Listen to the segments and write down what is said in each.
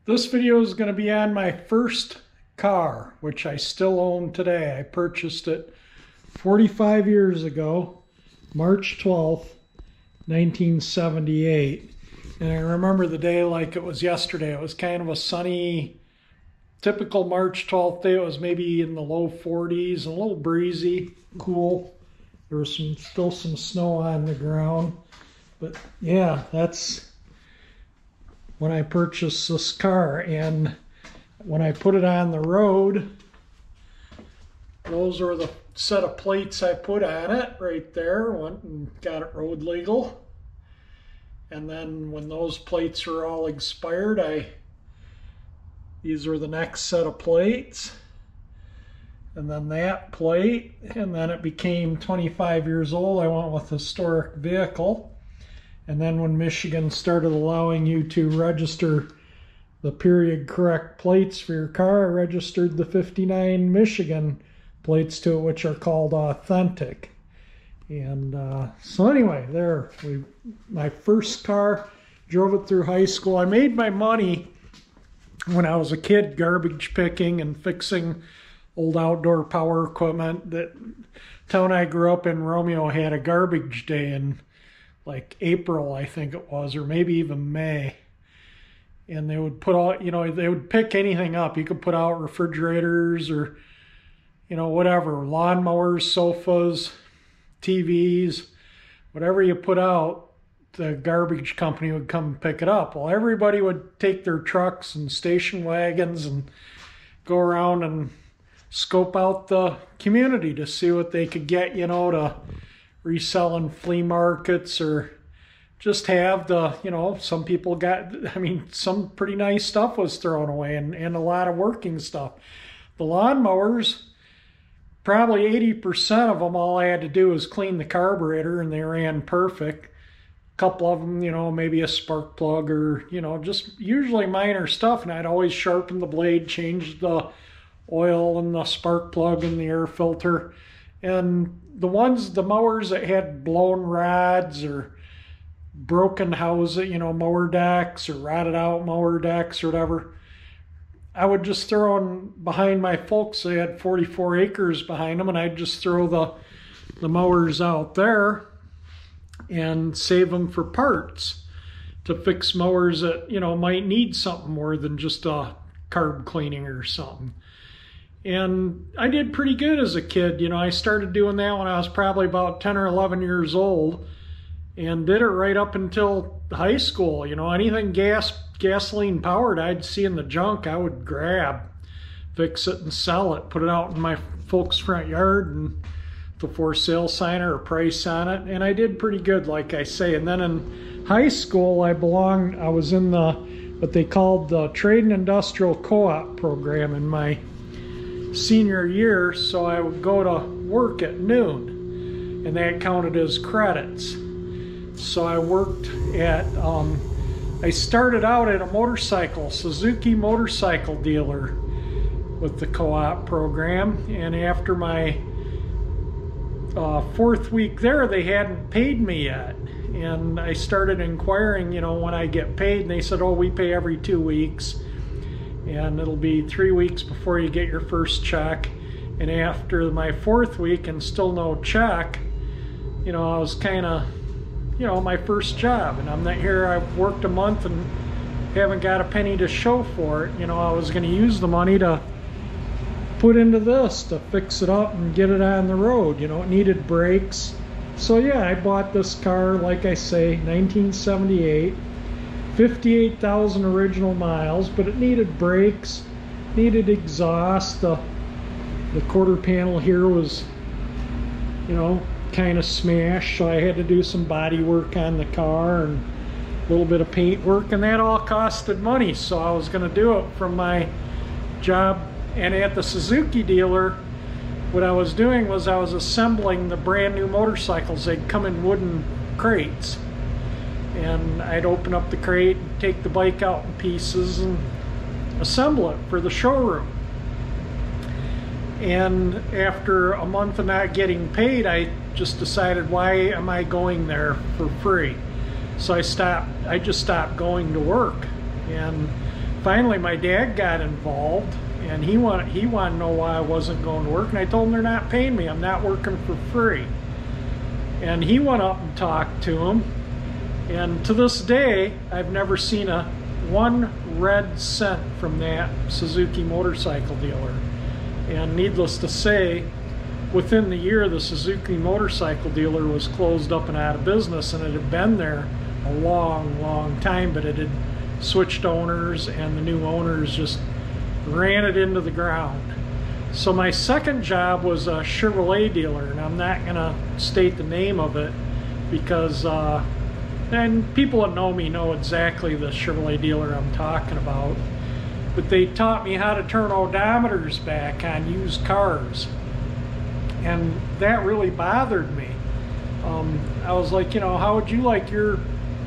This video is going to be on my first car, which I still own today. I purchased it 45 years ago, March 12th, 1978. And I remember the day like it was yesterday. It was kind of a sunny, typical March 12th day. It was maybe in the low 40s, a little breezy, cool. There was still some snow on the ground. But yeah, that's when I purchased this car. And when I put it on the road, those are the set of plates I put on it right there. Went and got it road legal. And then when those plates are all expired, these are the next set of plates. And then that plate, and then it became 25 years old. I went with historic vehicle. And then when Michigan started allowing you to register the period correct plates for your car, I registered the 59 Michigan plates to it, which are called authentic. And so anyway, my first car, drove it through high school. I made my money when I was a kid garbage picking and fixing old outdoor power equipment. That town I grew up in, Romeo, had a garbage day in like April, I think it was, or maybe even May. And they would put out, they would pick anything up. You could put out refrigerators or, whatever, lawnmowers, sofas, TVs, whatever you put out, the garbage company would come and pick it up. Well, everybody would take their trucks and station wagons and go around and scope out the community to see what they could get, to resell in flea markets, or just have some people got, some pretty nice stuff was thrown away, and a lot of working stuff. The lawnmowers, probably 80% of them, all I had to do was clean the carburetor and they ran perfect. A couple of them, maybe a spark plug or, just usually minor stuff. And I'd always sharpen the blade, change the oil and the spark plug and the air filter. And the mowers that had blown rods or broken houses, mower decks or rotted out mower decks or whatever, I would just throw them behind my folks. They had 44 acres behind them, and I'd just throw the mowers out there and save them for parts to fix mowers that, might need something more than just a carb cleaning or something. And I did pretty good as a kid. I started doing that when I was probably about 10 or 11 years old, and did it right up until high school. Anything gasoline powered I'd see in the junk, I would grab, fix it and sell it, put it out in my folks' front yard and the for sale sign or a price on it. And I did pretty good, like I say. And then in high school, I was in what they called the Trade and Industrial Co-op program in my senior year. So I would go to work at noon, and that counted as credits. So I worked at, I started out at a Suzuki motorcycle dealer with the co-op program. And after my fourth week there, they hadn't paid me yet. And I started inquiring, when I get paid, and they said, oh, we pay every 2 weeks. And it'll be 3 weeks before you get your first check. And after my fourth week and still no check, I was kind of, my first job, and I'm not here. I've worked a month and haven't got a penny to show for it. I was going to use the money to put into this to fix it up and get it on the road. It needed brakes. So yeah, I bought this car, like I say, 1978, 58,000 original miles, but it needed brakes, needed exhaust. The quarter panel here was, kind of smashed, so I had to do some body work on the car and a little bit of paint work, and that all costed money. So I was going to do it from my job. And at the Suzuki dealer, what I was doing was I was assembling the brand new motorcycles. They'd come in wooden crates, and I'd open up the crate and take the bike out in pieces and assemble it for the showroom. And after a month of not getting paid, I just decided, why am I going there for free? So I just stopped going to work. And finally my dad got involved, and he wanted to know why I wasn't going to work, and I told him they're not paying me. I'm not working for free. And he went up and talked to him, and to this day I've never seen one red cent from that Suzuki motorcycle dealer. And needless to say, within the year the Suzuki motorcycle dealer was closed up and out of business, and it had been there a long time, but it had switched owners, and the new owners just ran it into the ground. So my second job was a Chevrolet dealer, and I'm not going to state the name of it because and people that know me know exactly the Chevrolet dealer I'm talking about. But they taught me how to turn odometers back on used cars, and that really bothered me. I was like, you know, how would you like your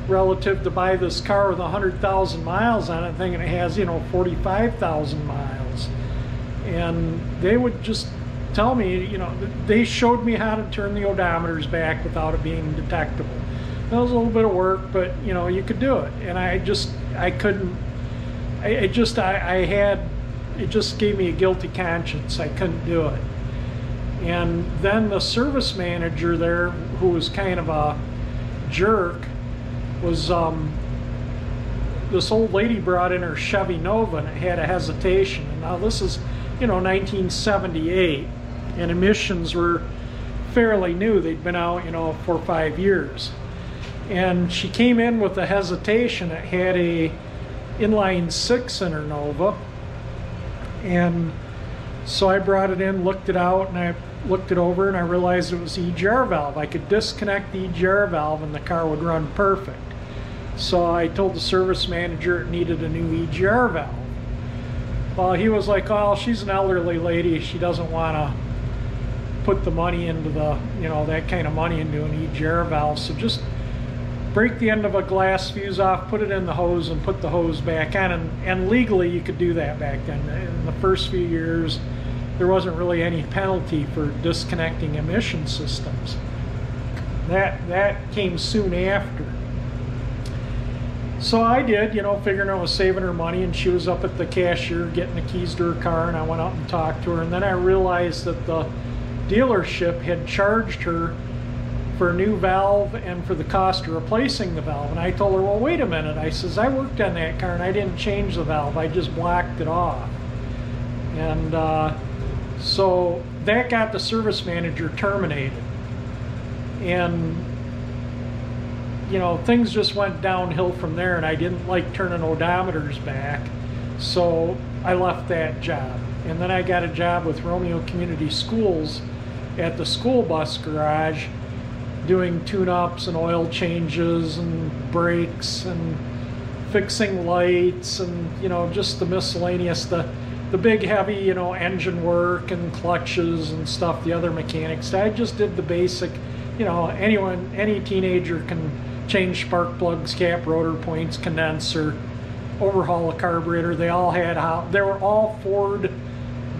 relative to buy this car with 100,000 miles on it, thinking it has, you know, 45,000 miles? And they would just tell me, you know, they showed me how to turn the odometers back without it being detectable. That was a little bit of work, but you know, you could do it. And I couldn't. It just gave me a guilty conscience. I couldn't do it. And then the service manager there, who was kind of a jerk, was this old lady brought in her Chevy Nova, and it had a hesitation. And now this is, you know, 1978, and emissions were fairly new. They'd been out, you know, 4 or 5 years. And she came in with a hesitation. It had a inline 6 in her Nova, and so I brought it in, looked it out, and I looked it over, and I realized it was the EGR valve. I could disconnect the EGR valve and the car would run perfect. So I told the service manager it needed a new EGR valve. Well, he was like, oh, she's an elderly lady, she doesn't want to put the money into the, you know, that kind of money into an EGR valve, so just break the end of a glass fuse off, put it in the hose, and put the hose back on. And legally you could do that back then. In the first few years there wasn't really any penalty for disconnecting emission systems. That came soon after. So I did, you know, figuring I was saving her money, and she was up at the cashier getting the keys to her car, and I went out and talked to her, and then I realized that the dealership had charged her for a new valve and for the cost of replacing the valve. And I told her, well, wait a minute. I says, I worked on that car and I didn't change the valve, I just blocked it off. And so that got the service manager terminated. And you know, things just went downhill from there, and I didn't like turning odometers back, so I left that job. And then I got a job with Romeo Community Schools at the school bus garage, doing tune-ups and oil changes and brakes and fixing lights and, you know, just the miscellaneous, the big heavy, you know, engine work and clutches and stuff the other mechanics. I just did the basic, you know, any teenager can change spark plugs, cap, rotor points, condenser, overhaul a carburetor. They were all Ford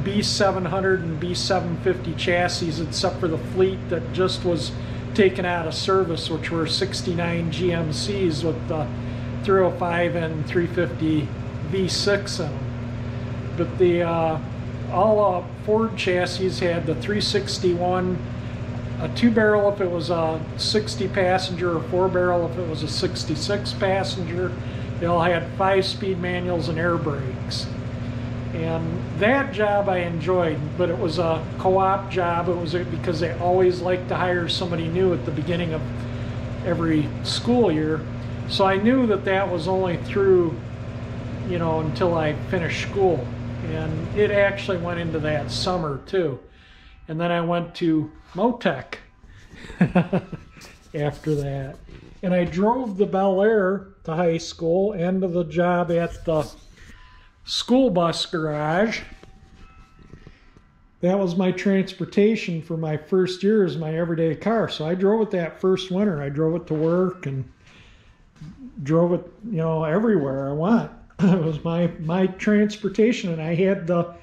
B700 and B750 chassis, except for the fleet that just was taken out of service, which were 69 GMCs with the 305 and 350 V6 in them. But the all Ford chassis had the 361, a 2-barrel if it was a 60 passenger, or 4-barrel if it was a 66 passenger. They all had 5-speed manuals and air brakes. And that job I enjoyed, but it was a co-op job. It was because they always like to hire somebody new at the beginning of every school year. So I knew that that was only through, you know, until I finished school. And it actually went into that summer too. And then I went to Motec after that. And I drove the Bel Air to high school and to the job at the school bus garage. That was my transportation for my first year as my everyday car. So I drove it that first winter. I drove it to work and drove it, you know, everywhere I went. It was my transportation. And I had the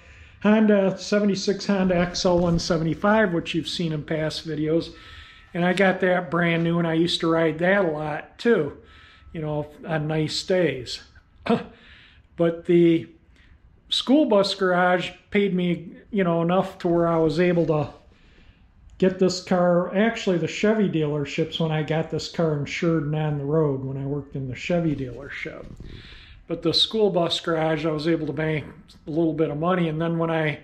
Honda 76 Honda XL175, which you've seen in past videos. And I got that brand new, and I used to ride that a lot too, you know, on nice days. But the school bus garage paid me, you know, enough to where I was able to get this car. Actually, the Chevy dealerships, when I got this car insured and on the road, when I worked in the Chevy dealership. But the school bus garage, I was able to bank a little bit of money. And then when I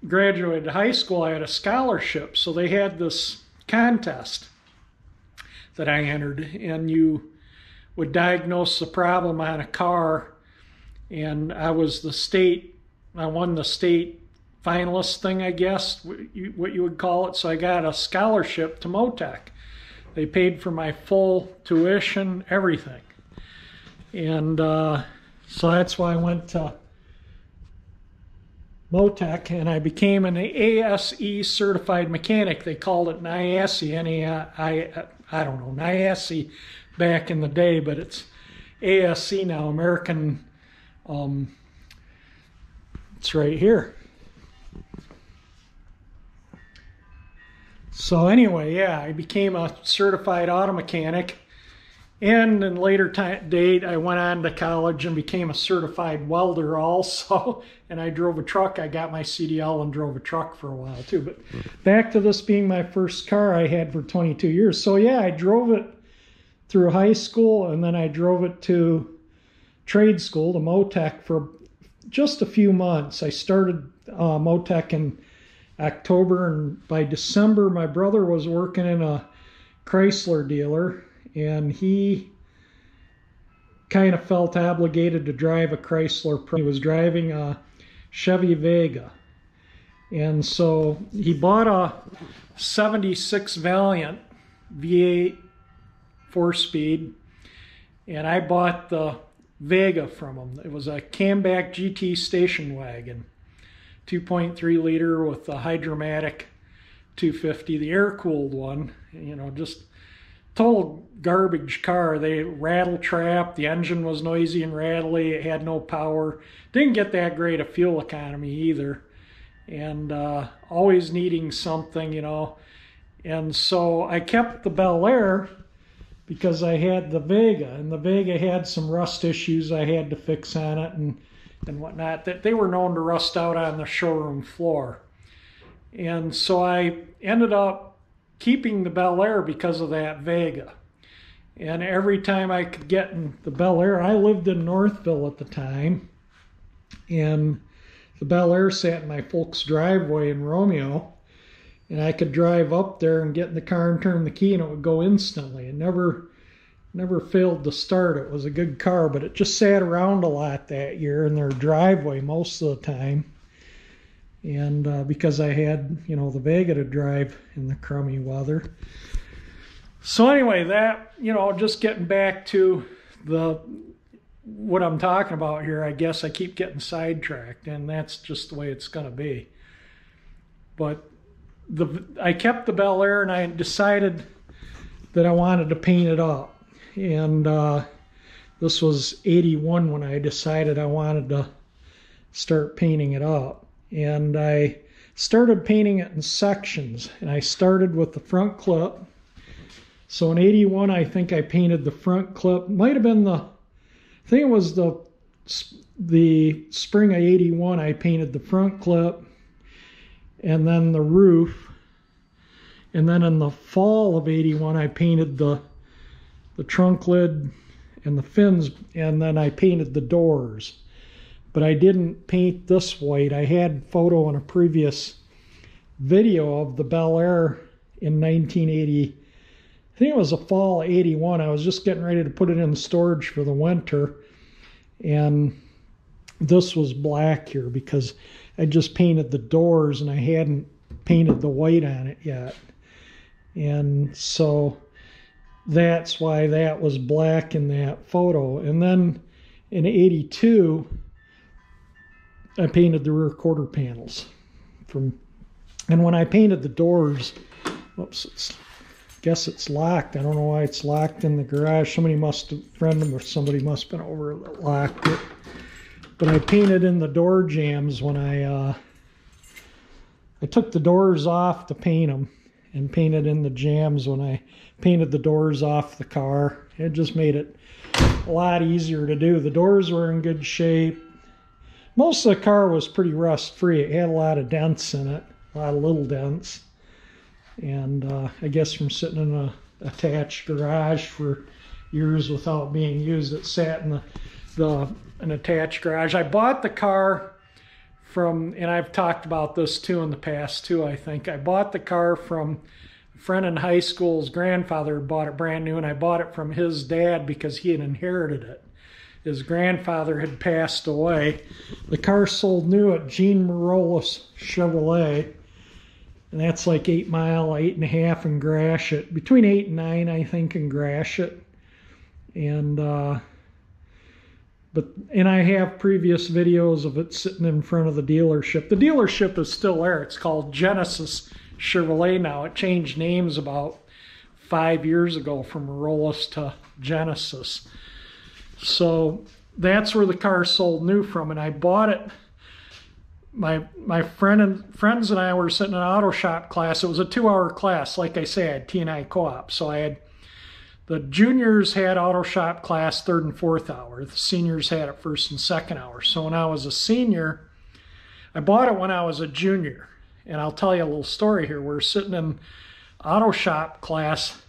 graduated high school, I had a scholarship. So they had this contest that I entered, and you would diagnose the problem on a car, and I won the state finalist thing, I guess, what you would call it. So I got a scholarship to Motec. They paid for my full tuition, everything. And so that's why I went to Motec, and I became an ASE certified mechanic. They called it NIASE, I don't know, NIASE back in the day, but it's ASE now, American, it's right here. So anyway, yeah, I became a certified auto mechanic. And in later date, I went on to college and became a certified welder also. And I drove a truck. I got my CDL and drove a truck for a while too. But back to this being my first car I had for 22 years. So yeah, I drove it through high school, and then I drove it to trade school, to Motec, for just a few months. I started Motec in October, and by December, my brother was working in a Chrysler dealer, and he kind of felt obligated to drive a Chrysler. He was driving a Chevy Vega, and so he bought a 76 Valiant V8 4-speed, and I bought the Vega from him. It was a Camback GT station wagon, 2.3 liter with the Hydromatic 250, the air-cooled one. You know, just total garbage car. They rattle trapped. The engine was noisy and rattly. It had no power. Didn't get that great a fuel economy either. And always needing something, you know. And so I kept the Bel Air because I had the Vega, and the Vega had some rust issues I had to fix on it and whatnot, that they were known to rust out on the showroom floor. And so I ended up keeping the Bel Air because of that Vega. And every time I could get in the Bel Air, I lived in Northville at the time, and the Bel Air sat in my folks' driveway in Romeo, and I could drive up there and get in the car and turn the key, and it would go instantly. It never failed to start. It was a good car, but it just sat around a lot that year in their driveway most of the time. And because I had, you know, the Vega to drive in the crummy weather. So anyway, that, you know, just getting back to what I'm talking about here, I guess I keep getting sidetracked, and that's just the way it's going to be. But I kept the Bel Air, and I decided that I wanted to paint it up. And this was 81 when I decided I wanted to start painting it up. And I started painting it in sections, and I started with the front clip. So in 81, I think I painted the front clip. Might have been I think it was the spring of 81, I painted the front clip, and then the roof. And then in the fall of 81, I painted the trunk lid and the fins, and then I painted the doors. But I didn't paint this white. I had photo in a previous video of the Bel Air in 1980. I think it was the fall of 81. I was just getting ready to put it in storage for the winter. And this was black here because I just painted the doors and I hadn't painted the white on it yet. And so that's why that was black in that photo. And then in 82, I painted the rear quarter panels. And when I painted the doors, whoops, guess it's locked. I don't know why it's locked in the garage. Somebody must have been over that locked it. But I painted in the door jambs when I took the doors off to paint them, and painted in the jambs when I painted the doors off the car. It just made it a a lot easier to do. The doors were in good shape. Most of the car was pretty rust-free. It had a lot of dents in it, a lot of little dents. And I guess from sitting in a attached garage for years without being used, it sat in an attached garage. I bought the car from, and I've talked about this too in the past too, I think. I bought the car from a friend in high school's grandfather, bought it brand new, and I bought it from his dad because he had inherited it. His grandfather had passed away. The car sold new at Gene Marollis Chevrolet, and that's like 8 Mile, 8.5 in Gratiot, between 8 and 9, I think, in Gratiot. And I have previous videos of it sitting in front of the dealership. The dealership is still there. It's called Genesis Chevrolet now. It changed names about 5 years ago from Marollis to Genesis. So that's where the car sold new from, and I bought it. My friends and I were sitting in an auto shop class. It was a 2-hour class. Like I say, I had T&I co-op. So I had, the juniors had auto shop class 3rd and 4th hour. The seniors had it 1st and 2nd hour. So when I was a senior, I bought it when I was a junior. And I'll tell you a little story here. We're sitting in auto shop class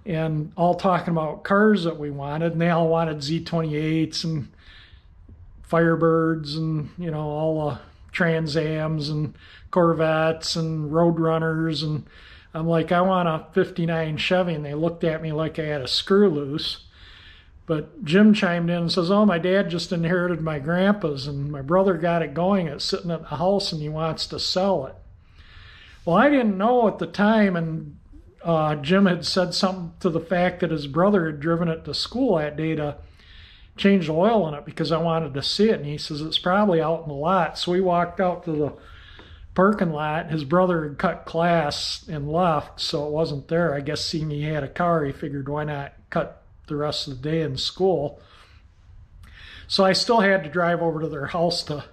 and all talking about cars that we wanted, and they all wanted Z28s and Firebirds and, you know, all the Trans Ams and Corvettes and Roadrunners, and I'm like, I want a 59 Chevy, and they looked at me like I had a screw loose. But Jim chimed in and says, oh, my dad just inherited my grandpa's, and my brother got it going. It's sitting at the house, and he wants to sell it. Well, I didn't know at the time, and Jim had said something to the fact that his brother had driven it to school that day to change the oil in it because I wanted to see it. And he says, it's probably out in the lot. So we walked out to the parking lot. His brother had cut class and left, so it wasn't there. I guess seeing he had a car, he figured, why not cut the rest of the day in school? So I still had to drive over to their house to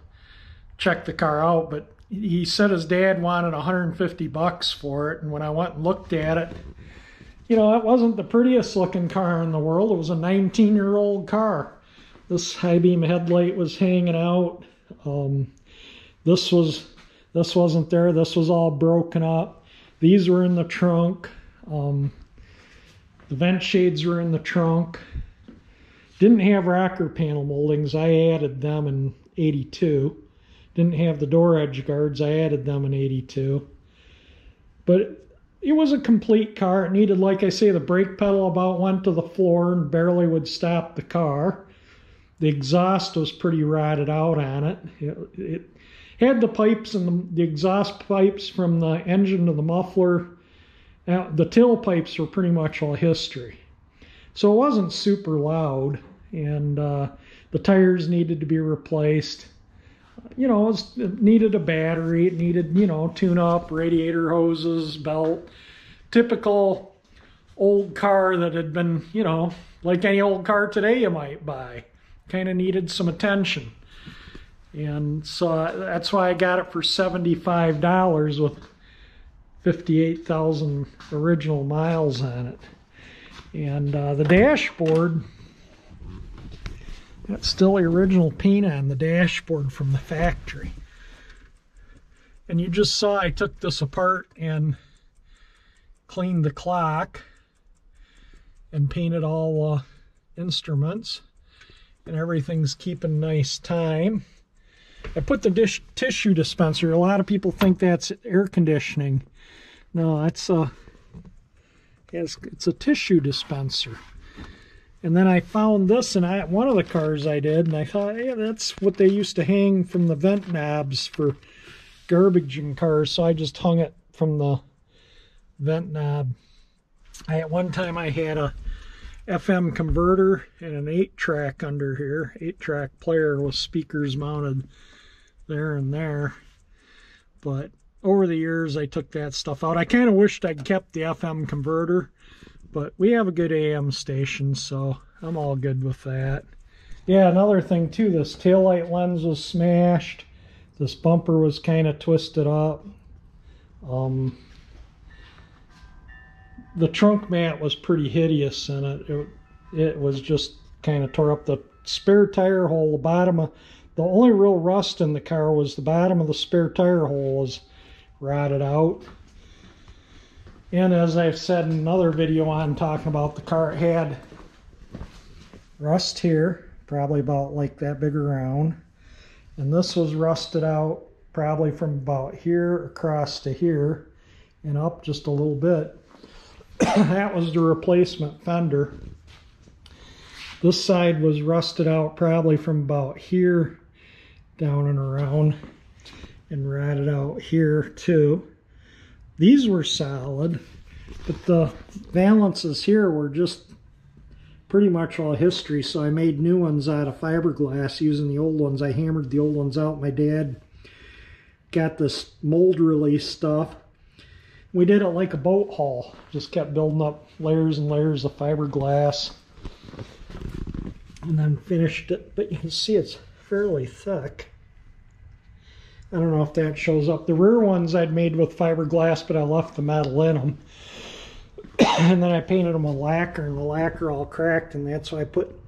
check the car out, but he said his dad wanted $150 for it, and when I went and looked at it, you know, it wasn't the prettiest looking car in the world. It was a 19-year-old car. This high beam headlight was hanging out. This wasn't there. This was all broken up. These were in the trunk. The vent shades were in the trunk. Didn't have rocker panel moldings. I added them in '82. Didn't have the door edge guards. I added them in '82. But it was a complete car. It needed, like I say, the brake pedal about went to the floor and barely would stop the car. The exhaust was pretty rotted out on it. It had the pipes and the exhaust pipes from the engine to the muffler. The tailpipes were pretty much all history. So it wasn't super loud, and the tires needed to be replaced. You know, it needed a battery, it needed, you know, tune-up, radiator hoses, belt. Typical old car that had been, you know, like any old car today you might buy. Kind of needed some attention. And so that's why I got it for $75 with 58,000 original miles on it. And the dashboard, that's still the original paint on the dashboard from the factory. And you just saw I took this apart and cleaned the clock and painted all instruments, and everything's keeping nice time. I put the tissue dispenser. A lot of people think that's air conditioning. No, it's a tissue dispenser. And then I found this in one of the cars I did, and I thought, yeah, that's what they used to hang from the vent knobs for garbage in cars, so I just hung it from the vent knob. At one time I had a FM converter and an 8-track under here, 8-track player with speakers mounted there and there. But over the years I took that stuff out. I kind of wished I'd kept the FM converter, but we have a good AM station, so I'm all good with that. Yeah, another thing too, this taillight lens was smashed. This bumper was kind of twisted up. The trunk mat was pretty hideous in it. It was just kind of tore up the spare tire hole. The bottom of the only real rust in the car was the bottom of the spare tire hole was rotted out. And as I've said in another video on talking about the car, it had rust here, probably about like that big around. And this was rusted out probably from about here across to here and up just a little bit. That was the replacement fender. This side was rusted out probably from about here down and around and rotted out here too. These were solid, but the valances here were just pretty much all history, so I made new ones out of fiberglass using the old ones. I hammered the old ones out. My dad got this mold release stuff. We did it like a boat hull. Just kept building up layers and layers of fiberglass and then finished it. But you can see it's fairly thick. I don't know if that shows up. The rear ones I'd made with fiberglass, but I left the metal in them. And then I painted them with lacquer, and the lacquer all cracked, and that's why I put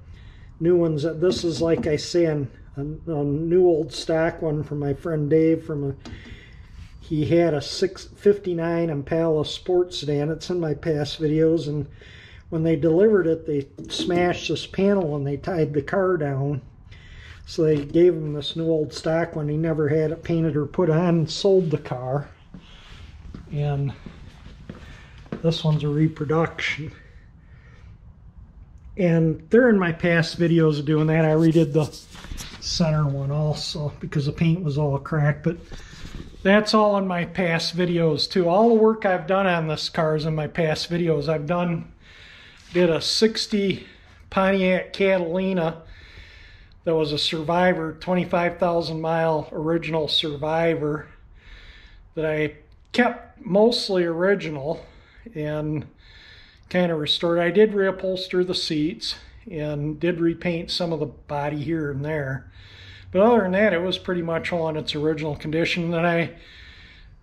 new ones. This is, like I say, a new old stock one from my friend Dave. He had a 659 Impala sports sedan. It's in my past videos, and when they delivered it, they smashed this panel and they tied the car down. So they gave him this new old stock one. He never had it painted or put on, and sold the car. And this one's a reproduction. And they're in my past videos of doing that. I redid the center one also because the paint was all cracked. But that's all in my past videos too. All the work I've done on this car is in my past videos. Did a 60 Pontiac Catalina that was a Survivor, 25,000 mile original Survivor that I kept mostly original and kind of restored. I did reupholster the seats and did repaint some of the body here and there. But other than that, it was pretty much all in its original condition. Then I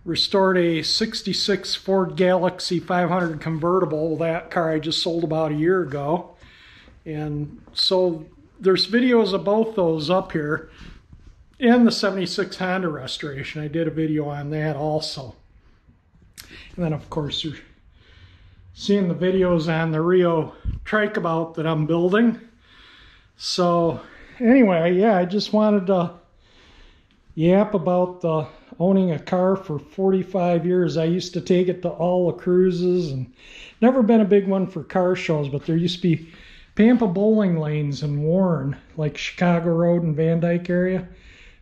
restored a 66 Ford Galaxy 500 convertible. That car I just sold about a year ago. And so there's videos of both those up here. And the 76 Honda restoration. I did a video on that also. And then of course you're seeing the videos on the Rio Trikeabout that I'm building. So anyway, yeah, I just wanted to yap about owning a car for 45 years. I used to take it to all the cruises, and never been a big one for car shows, but there used to be Pampa bowling lanes in Warren, like Chicago Road and Van Dyke area.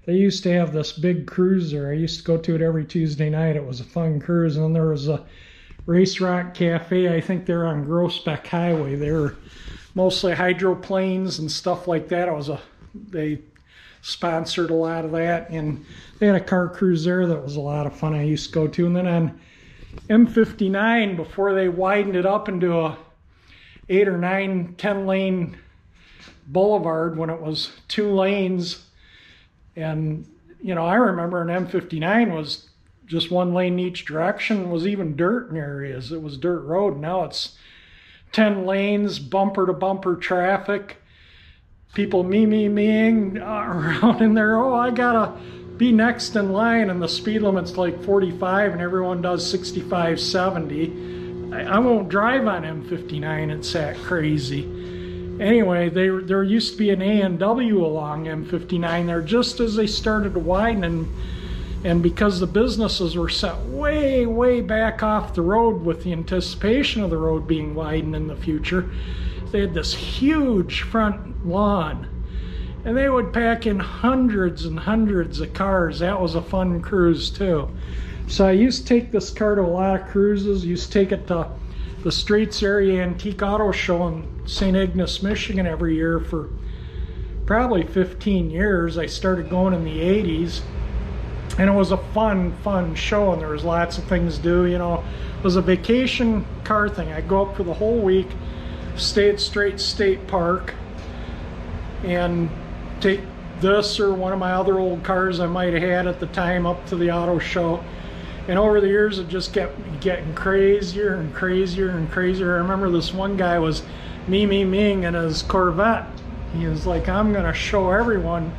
They used to have this big cruiser. I used to go to it every Tuesday night. It was a fun cruise. And then there was a Race Rock Cafe. I think they're on Groesbeck Highway. They were mostly hydroplanes and stuff like that. They sponsored a lot of that, and they had a car cruise there that was a lot of fun I used to go to. And then on M59, before they widened it up into a 8 or 9, 10 lane boulevard when it was 2 lanes, and you know, I remember an M59 was just 1 lane in each direction, was even dirt in areas. It was dirt road. Now it's 10 lanes, bumper to bumper traffic, people meing around in there. Oh, I gotta be next in line, and the speed limit's like 45 and everyone does 65, 70. I won't drive on M59, it's that crazy. Anyway, there used to be an A&W along M59 there just as they started to widen, and because the businesses were set way, way back off the road with the anticipation of the road being widened in the future, they had this huge front lawn, and they would pack in hundreds and hundreds of cars. That was a fun cruise too. So I used to take this car to a lot of cruises. Used to take it to the Straits Area Antique Auto Show in St. Ignace, Michigan every year for probably 15 years. I started going in the 80s. And it was a fun show, and there was lots of things to do. You know, it was a vacation car thing. I'd go up for the whole week, stay at Straits State Park, and take this or one of my other old cars I might have had at the time up to the auto show. And over the years, it just kept getting crazier and crazier and crazier. I remember this one guy was meing in his Corvette He was like, I'm gonna show everyone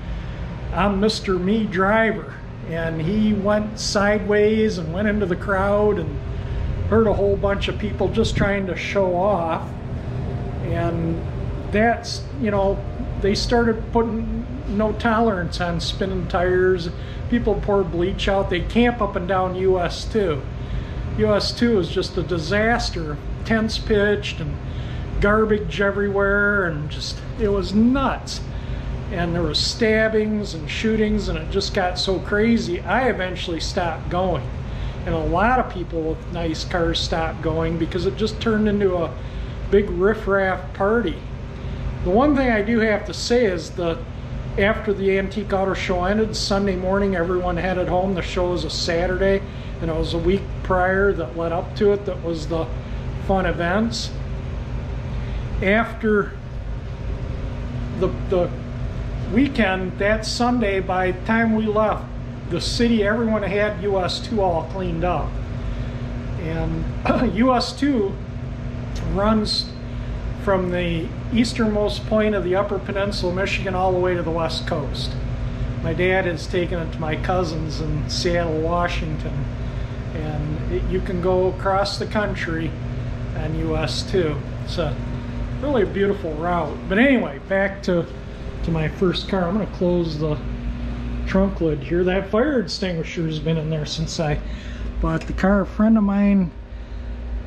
I'm Mr. Me driver. And he went sideways and went into the crowd and hurt a whole bunch of people just trying to show off. And that's, you know, they started putting no tolerance on spinning tires. People pour bleach out. They camp up and down US 2. US 2 is just a disaster. Tents pitched and garbage everywhere, and just, it was nuts. And there was stabbings and shootings, and it just got so crazy. I eventually stopped going. And a lot of people with nice cars stopped going because it just turned into a big riffraff party. The one thing I do have to say is that after the Antique Auto Show ended, Sunday morning everyone headed home. The show was a Saturday, and it was a week prior that led up to it that was the fun events. After the weekend, that Sunday, by the time we left the city, everyone had US 2 all cleaned up. And US 2 runs from the easternmost point of the Upper Peninsula of Michigan all the way to the West Coast. My dad has taken it to my cousins in Seattle, Washington, and you can go across the country on US 2. It's a really beautiful route. But anyway, back to my first car. I'm going to close the trunk lid here. That fire extinguisher has been in there since I bought the car. A friend of mine,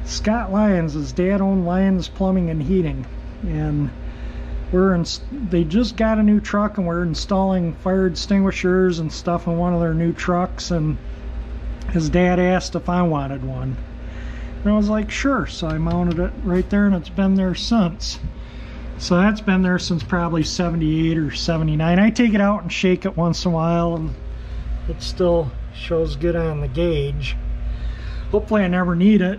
Scott Lyons, his dad owned Lyons Plumbing and Heating, and they just got a new truck, and we're installing fire extinguishers and stuff in one of their new trucks, and his dad asked if I wanted one, and I was like, sure. So I mounted it right there, and it's been there since. So that's been there since probably 78 or 79. I take it out and shake it once in a while, and it still shows good on the gauge. Hopefully I never need it.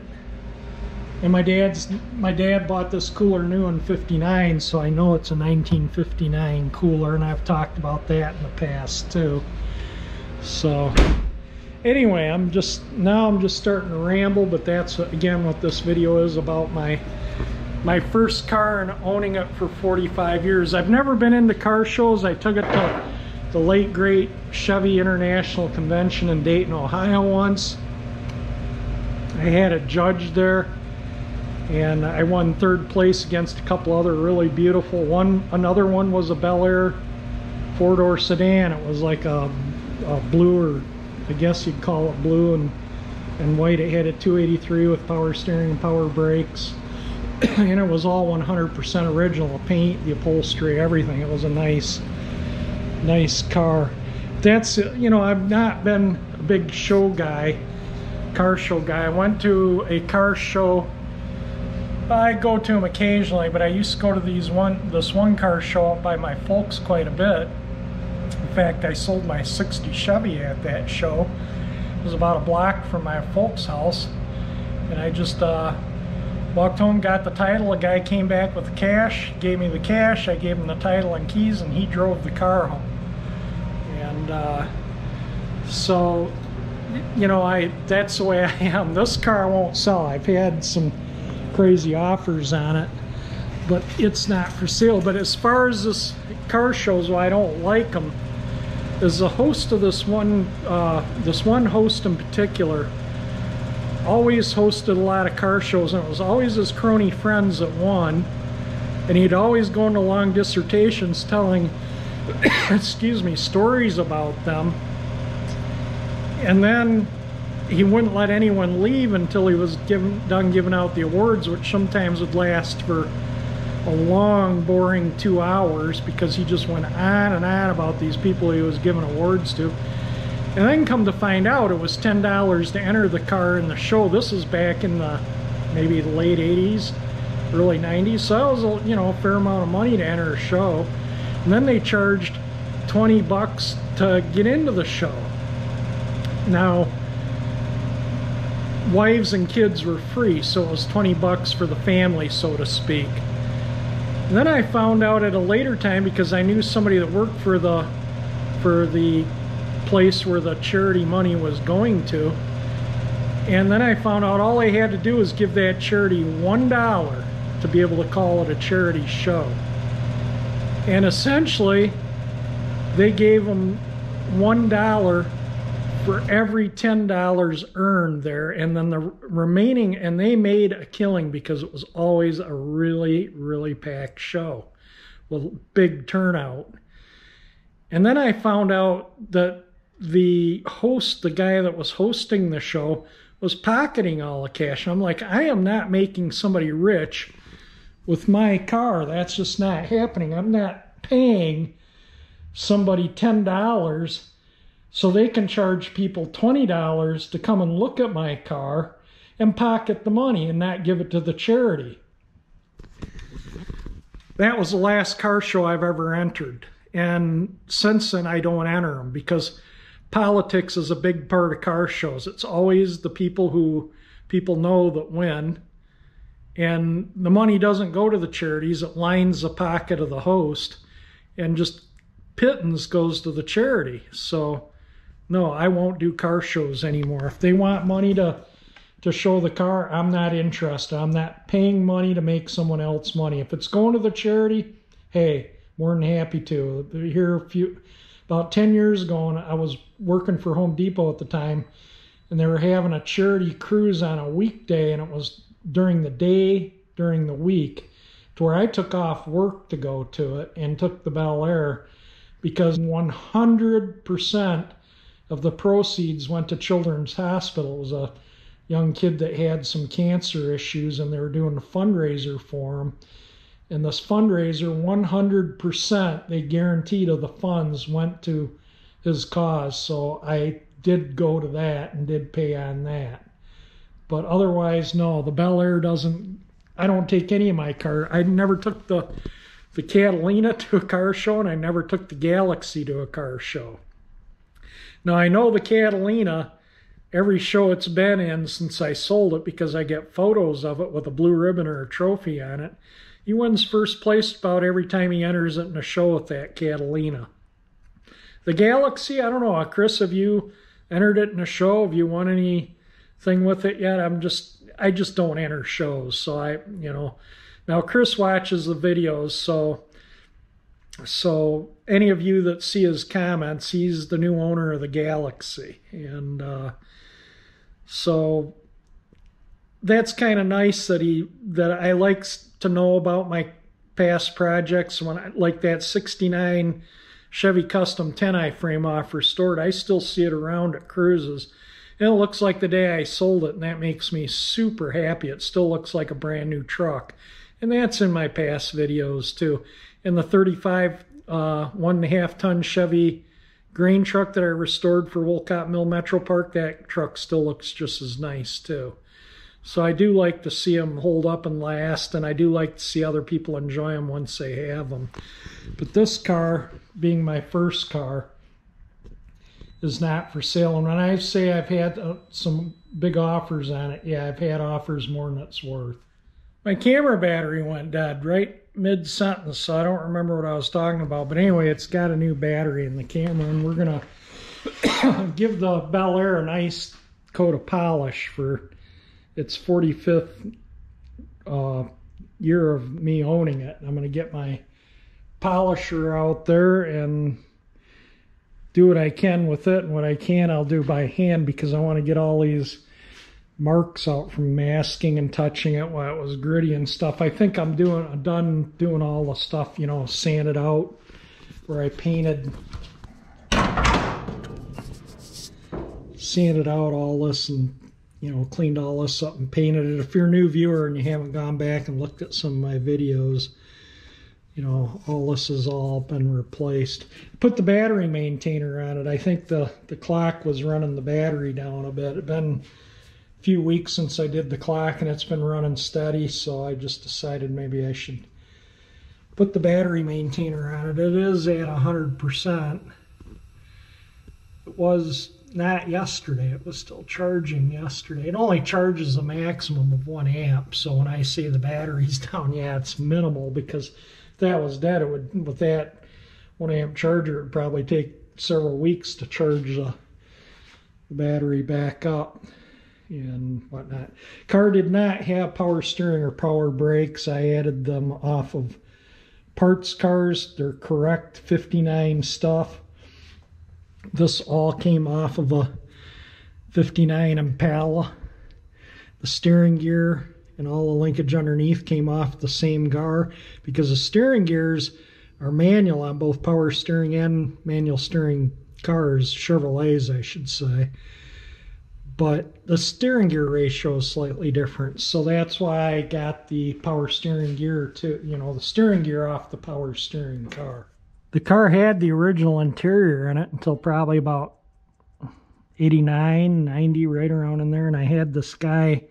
And my dad bought this cooler new in ¡59, so I know it's a 1959 cooler, and I've talked about that in the past too. So anyway, I'm just starting to ramble, but that's again what this video is about, my first car and owning it for 45 years. I've never been into car shows. I took it to the late great Chevy International Convention in Dayton, Ohio once. I had it judged there, and I won third place against a couple other really beautiful. Another one was a Bel Air four-door sedan. It was like a blue, or I guess you'd call it blue and white. It had a 283 with power steering and power brakes. And it was all 100% original. The paint, the upholstery, everything. It was a nice car. That's, you know, I've not been a big show guy, car show guy. I went to a car show. I go to them occasionally, but I used to go to this one car show up by my folks quite a bit. In fact, I sold my '60 Chevy at that show. It was about a block from my folks' house, and I just walked home, got the title. A guy came back with the cash, gave me the cash. I gave him the title and keys, and he drove the car home. And so, you know, that's the way I am. This car won't sell. I've had some crazy offers on it, but it's not for sale. But as far as this car shows, why I don't like them is the host of this one host in particular always hosted a lot of car shows, and it was always his crony friends that won, and he'd always go into long dissertations telling excuse me, stories about them, and then he wouldn't let anyone leave until he was done giving out the awards, which sometimes would last for a long, boring 2 hours, because he just went on and on about these people he was giving awards to. And then come to find out, it was $10 to enter the car in the show. This is back in maybe the late 80s, early 90s. So that was a fair amount of money to enter a show. And then they charged $20 to get into the show. Now, wives and kids were free, so it was $20 for the family, so to speak. And then I found out at a later time, because I knew somebody that worked for the place where the charity money was going to, and then I found out all they had to do was give that charity $1 to be able to call it a charity show. And essentially, they gave them $1 for every $10 earned there, and then the remaining, and they made a killing because it was always a really, really packed show with big turnout. And then I found out that the host, the guy that was hosting the show, was pocketing all the cash. I'm like, I am not making somebody rich with my car. That's just not happening. I'm not paying somebody $10 so they can charge people $20 to come and look at my car and pocket the money and not give it to the charity. That was the last car show I've ever entered. And since then, I don't enter them because politics is a big part of car shows. It's always the people who people know that win. And the money doesn't go to the charities. It lines the pocket of the host. And just pittance goes to the charity. So, no, I won't do car shows anymore. If they want money to show the car, I'm not interested. I'm not paying money to make someone else money. If it's going to the charity, hey, more than happy to. Here about 10 years ago, I was working for Home Depot at the time, and they were having a charity cruise on a weekday, and it was during the day, during the week, to where I took off work to go to it and took the Bel Air because 100% of the proceeds went to Children's Hospital. It was a young kid that had some cancer issues, and they were doing a fundraiser for him. And this fundraiser, 100%, they guaranteed of the funds went to his cause. So I did go to that and did pay on that. But otherwise, no, the Bel Air doesn't, I don't take any of my car. I never took the Catalina to a car show, and I never took the Galaxy to a car show. Now, I know the Catalina, every show it's been in since I sold it, because I get photos of it with a blue ribbon or a trophy on it. He wins first place about every time he enters it in a show with that Catalina. The Galaxy, I don't know, Chris, have you entered it in a show? Have you won anything with it yet? I just don't enter shows, so now Chris watches the videos, so any of you that see his comments, he's the new owner of the Galaxy, and so that's kind of nice that I like to know about my past projects. Like that 69 Chevy Custom 10i frame off restored, I still see it around at cruises. And it looks like the day I sold it, and that makes me super happy. It still looks like a brand new truck. And that's in my past videos too. And the 35 1.5 ton Chevy grain truck that I restored for Wolcott Mill Metro Park, that truck still looks just as nice too. So I do like to see them hold up and last, and I do like to see other people enjoy them once they have them. But this car, being my first car, is not for sale. And when I say I've had some big offers on it, yeah, I've had offers more than it's worth. My camera battery went dead right mid-sentence, so I don't remember what I was talking about. But anyway, it's got a new battery in the camera, and we're going to give the Bel Air a nice coat of polish for its 45th year of me owning it. I'm going to get my polisher out there and do what I can with it, and what I can I'll do by hand, because I want to get all these marks out from masking and touching it while it was gritty and stuff. I think I'm done doing all the stuff, sanded out where I sanded out all this and cleaned all this up and painted it. If you're a new viewer and you haven't gone back and looked at some of my videos, all this has all been replaced. Put the battery maintainer on it. I think the clock was running the battery down a bit. It's been a few weeks since I did the clock, and it's been running steady, so I just decided maybe I should put the battery maintainer on it. It is at 100%. It was not yesterday. It was still charging yesterday. It only charges a maximum of 1 amp, so when I say the battery's down, yeah, it's minimal, because if that was dead, it would, with that 1 amp charger, it would probably take several weeks to charge the battery back up and whatnot. Car did not have power steering or power brakes. I added them off of parts cars. They're correct 59 stuff. This all came off of a 59 Impala. The steering gear and all the linkage underneath came off the same car, because the steering gears are manual on both power steering and manual steering cars, Chevrolets I should say. But the steering gear ratio is slightly different, so that's why I got the power steering gear to, the steering gear off the power steering car. The car had the original interior in it until probably about 89, 90, right around in there, and I had this guy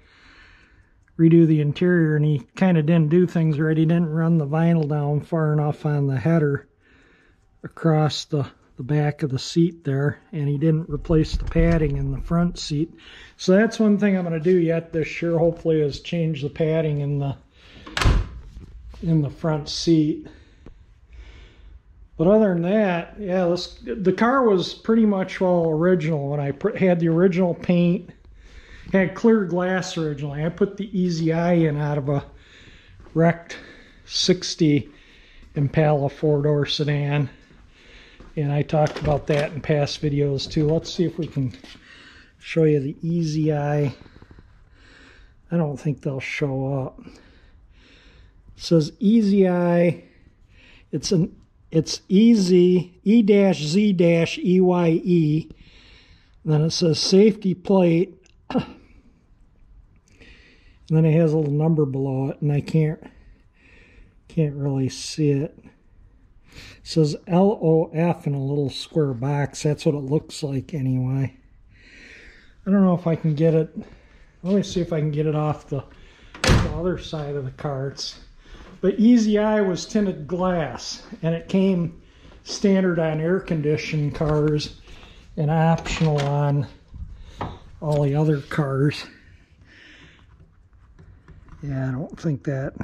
redo the interior, and he kind of didn't do things right. He didn't run the vinyl down far enough on the header across the back of the seat there, and he didn't replace the padding in the front seat. So that's one thing I'm going to do yet this year, hopefully, is change the padding in the front seat. But other than that, yeah, the car was pretty much all original. When I had the original paint, had clear glass originally. I put the Easy Eye in out of a wrecked 60 Impala 4-door sedan. And I talked about that in past videos too. Let's see if we can show you the Easy Eye. I don't think they'll show up. It says Easy Eye. It's Easy, E-Z-EYE. Then it says safety plate. And then it has a little number below it, and I can't really see it. It says LOF in a little square box. That's what it looks like anyway. I don't know if I can get it. Let me see if I can get it off the other side of the carts. But Easy Eye was tinted glass, and it came standard on air-conditioned cars and optional on all the other cars. Yeah, I don't think that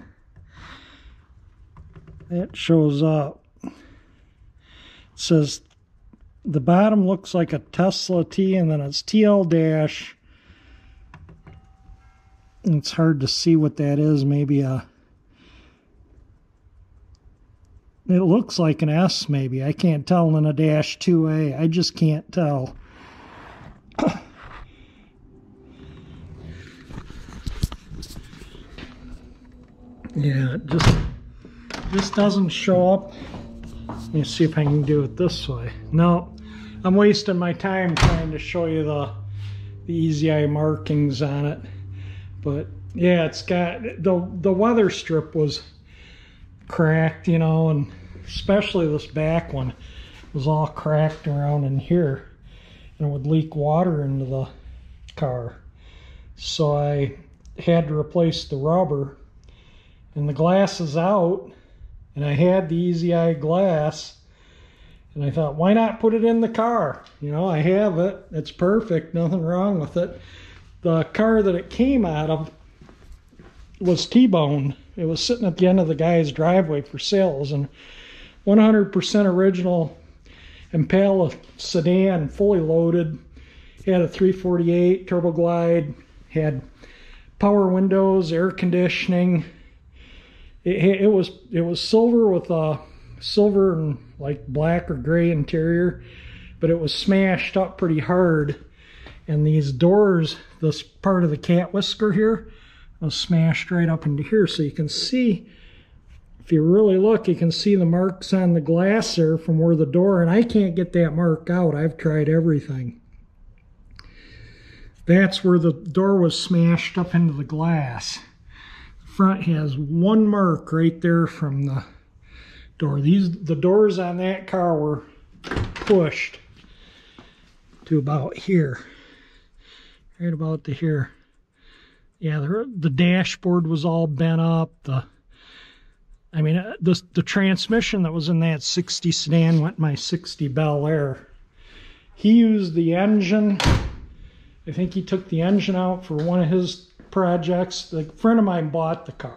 shows up. It says the bottom looks like a Tesla T, and then it's TL dash. It's hard to see what that is. Maybe it looks like an S maybe. I can't tell. In a dash 2A. I just can't tell. Yeah, it just doesn't show up. Let me see if I can do it this way. No, I'm wasting my time trying to show you the Easy Eye markings on it. But yeah, it's got the weather strip was cracked, and especially this back one was all cracked around in here, and it would leak water into the car. So I had to replace the rubber, and the glass is out, and I had the Easy Eye glass, and I thought, why not put it in the car? I have it. It's perfect. Nothing wrong with it. The car that it came out of was T-boned. It was sitting at the end of the guy's driveway for sale. It was a 100% original Impala sedan, fully loaded. It had a 348 turbo glide, had power windows, air conditioning. It was silver with a silver and like black or gray interior, but it was smashed up pretty hard. And these doors, this part of the cat whisker here, was smashed right up into here. So you can see, if you really look, you can see the marks on the glass there from where the door, and I can't get that mark out. I've tried everything. That's where the door was smashed up into the glass. Front has one mark right there from the door. The doors on that car were pushed to about here, right about to here. Yeah, the dashboard was all bent up. The transmission that was in that 60 sedan went in my 60 Bel Air. He used the engine. I think he took the engine out for one of his projects. A friend of mine bought the car,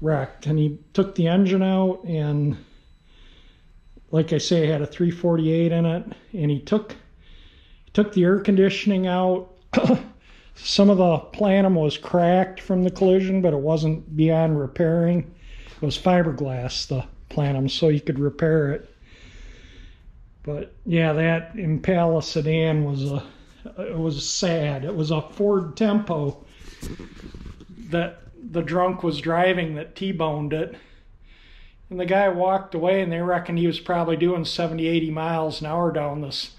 wrecked, and he took the engine out, and like I say, it had a 348 in it, and he took the air conditioning out. Some of the plenum was cracked from the collision, but it wasn't beyond repairing. It was fiberglass, the plenum, so you could repair it. But yeah, that Impala sedan was sad. It was a Ford Tempo that the drunk was driving that T-boned it. And the guy walked away, and they reckoned he was probably doing 70, 80 miles an hour down this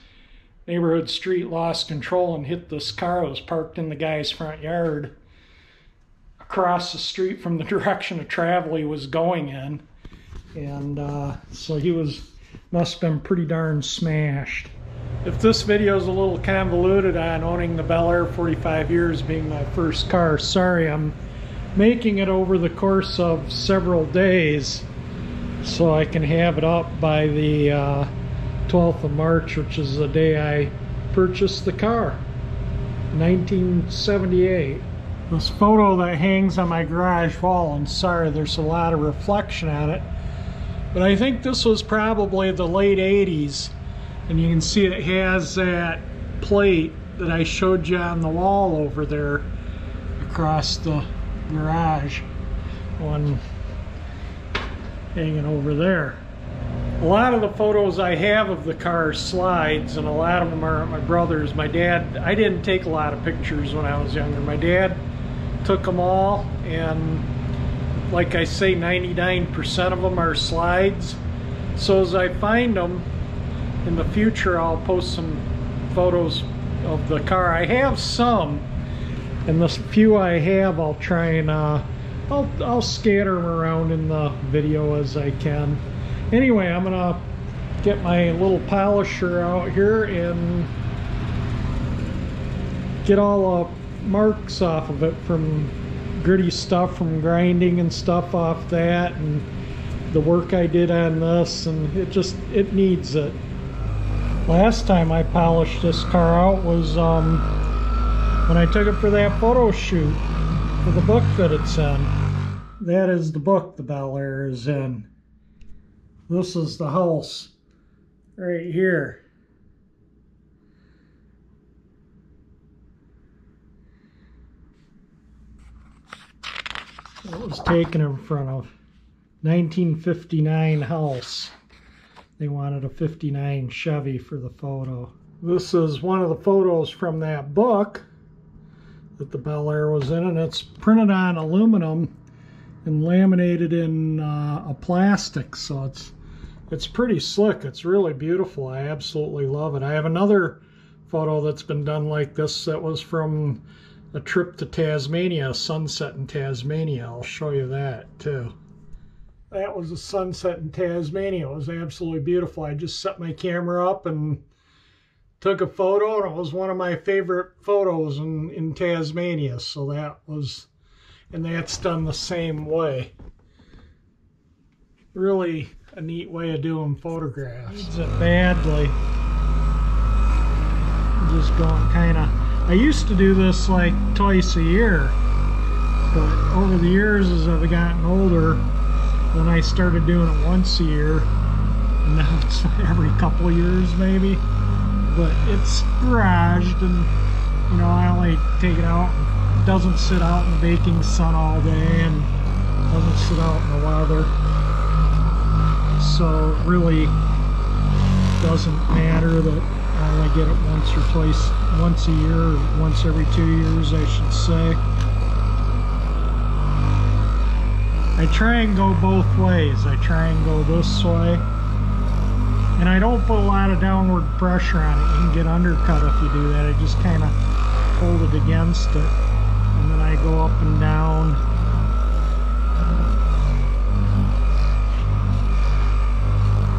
neighborhood street, lost control and hit this car that was parked in the guy's front yard across the street from the direction of travel he was going in. And so he must have been pretty darn smashed. If this video is a little convoluted on owning the Bel Air 45 years being my first car, sorry, I'm making it over the course of several days so I can have it up by the 12th of March, which is the day I purchased the car, 1978. This photo that hangs on my garage wall, and sorry there's a lot of reflection on it, but I think this was probably the late 80s, and you can see it has that plate that I showed you on the wall over there across the garage, one hanging over there. A lot of the photos I have of the car are slides, and a lot of them are at my brother's. My dad, I didn't take a lot of pictures when I was younger. My dad took them all, and like I say, 99% of them are slides. So as I find them in the future, I'll post some photos of the car. I have some, and the few I have I'll try and I'll scatter them around in the video as I can. Anyway, I'm gonna get my little polisher out here and get all the marks off of it from gritty stuff from grinding and stuff off that, and the work I did on this, and it needs it. Last time I polished this car out was when I took it for that photo shoot for the book that it's in. That is the book the Bel Air is in. This is the house right here. It was taken in front of 1959 house. They wanted a 59 Chevy for the photo. This is one of the photos from that book that the Bel Air was in, and it's printed on aluminum and laminated in a plastic, so it's pretty slick. It's really beautiful. I absolutely love it. I have another photo that's been done like this that was from a trip to Tasmania, a sunset in Tasmania. I'll show you that too. That was a sunset in Tasmania. It was absolutely beautiful. I just set my camera up and took a photo, and it was one of my favorite photos in Tasmania. So that was, and that's done the same way. Really a neat way of doing photographs. Needs it badly. Just going kind of, I used to do this like twice a year, but over the years as I've gotten older, then I started doing it once a year, and now it's every couple of years maybe. But it's garaged, and you know, I only take it out. It doesn't sit out in the baking sun all day, and doesn't sit out in the weather. So it really doesn't matter that I only get it once or twice, once a year, or once every 2 years, I should say. I try and go both ways. I try and go this way, and I don't put a lot of downward pressure on it. You can get undercut if you do that. I just kind of hold it against it, and then I go up and down.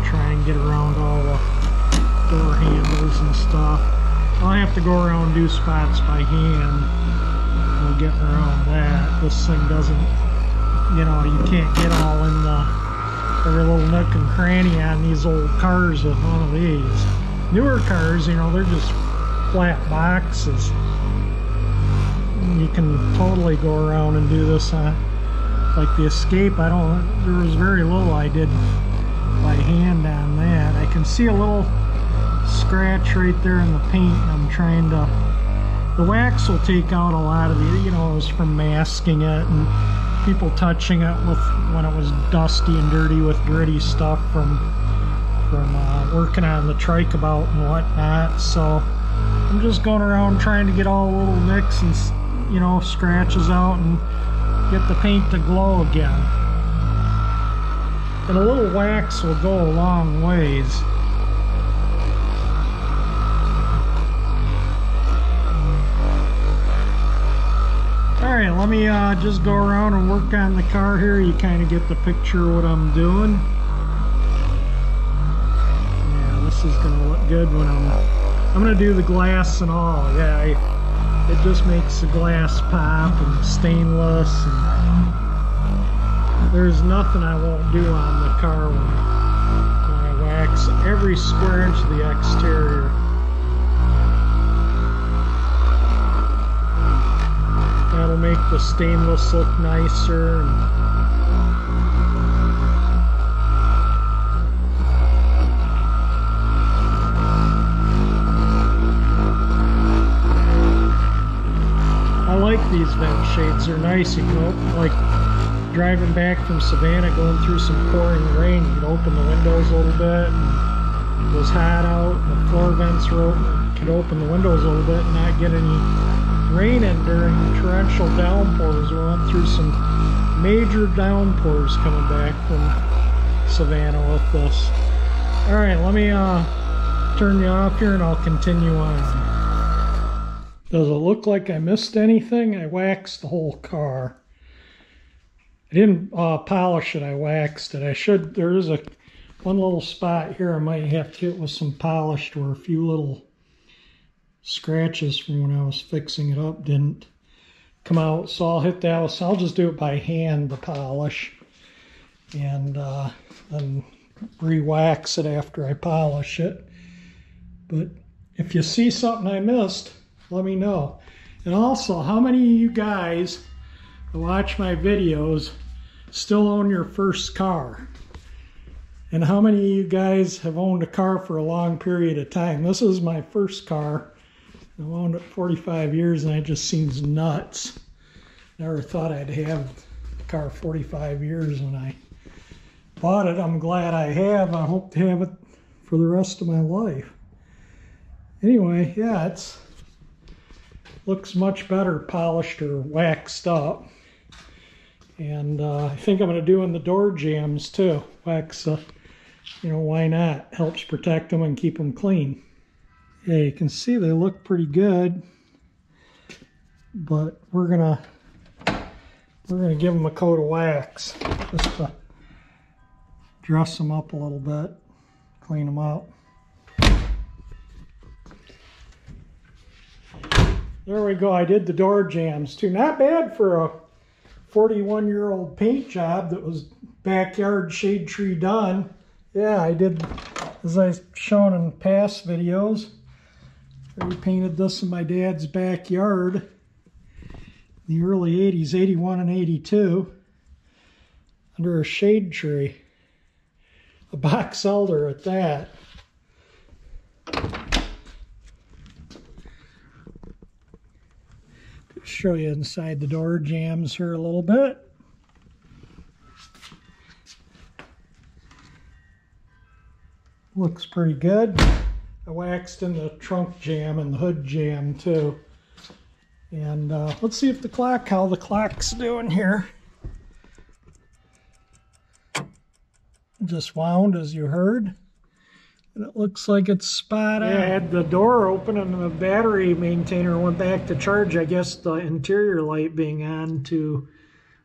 Try and get around all the door handles and stuff. I'll have to go around and do spots by hand. We'll get around that. This thing doesn't, you know, you can't get all in every little nook and cranny on these old cars with one of these. Newer cars, you know, they're just flat boxes. You can totally go around and do this on, like the Escape. There was very little I did by hand on that. I can see a little scratch right there in the paint, and I'm trying to, the wax will take out a lot of the, you know, it was from masking it and people touching it with when it was dusty and dirty with gritty stuff from working on the trike about and whatnot. So I'm just going around trying to get all the little nicks and, you know, scratches out and get the paint to glow again. And a little wax will go a long ways. Alright, let me just go around and work on the car here. You kind of get the picture of what I'm doing. Yeah, this is going to look good when I'm going to do the glass and all. Yeah, it just makes the glass pop and stainless. And there's nothing I won't do on the car when I wax every square inch of the exterior. That'll make the stainless look nicer. I like these vent shades. They're nice. You can, like driving back from Savannah, going through some pouring rain, you can open the windows a little bit. And it was hot out. The floor vents were open. You could open the windows a little bit and not get any rain in during torrential downpours. We went through some major downpours coming back from Savannah with this. Alright, let me turn you off here and I'll continue on. Does it look like I missed anything? I waxed the whole car. I didn't polish it, I waxed it. I should, there is one little spot here I might have to hit with some polish where a few little scratches from when I was fixing it up didn't come out, so I'll hit that. So I'll just do it by hand, the polish, and then re-wax it after I polish it. But if you see something I missed, let me know. And also, how many of you guys that watch my videos still own your first car? And how many of you guys have owned a car for a long period of time? This is my first car. I've owned it 45 years and it just seems nuts. Never thought I'd have a car 45 years when I bought it. I'm glad I have. I hope to have it for the rest of my life. Anyway, yeah, it's looks much better polished or waxed up. And I think I'm going to do in the door jambs too. Wax, you know, why not? Helps protect them and keep them clean. Yeah, you can see they look pretty good, but we're gonna give them a coat of wax just to dress them up a little bit, clean them up. There we go. I did the door jambs too. Not bad for a 41-year-old paint job that was backyard shade tree done. Yeah, I did, as I've shown in past videos. I repainted this in my dad's backyard in the early 80s, 81 and 82, under a shade tree. A box elder at that. Show you inside the door jambs here a little bit. Looks pretty good. I waxed in the trunk jamb and the hood jamb too. And let's see if how the clock's doing here. Just wound, as you heard. And it looks like it's spot on. Yeah, I had the door open and the battery maintainer went back to charge. I guess the interior light being on to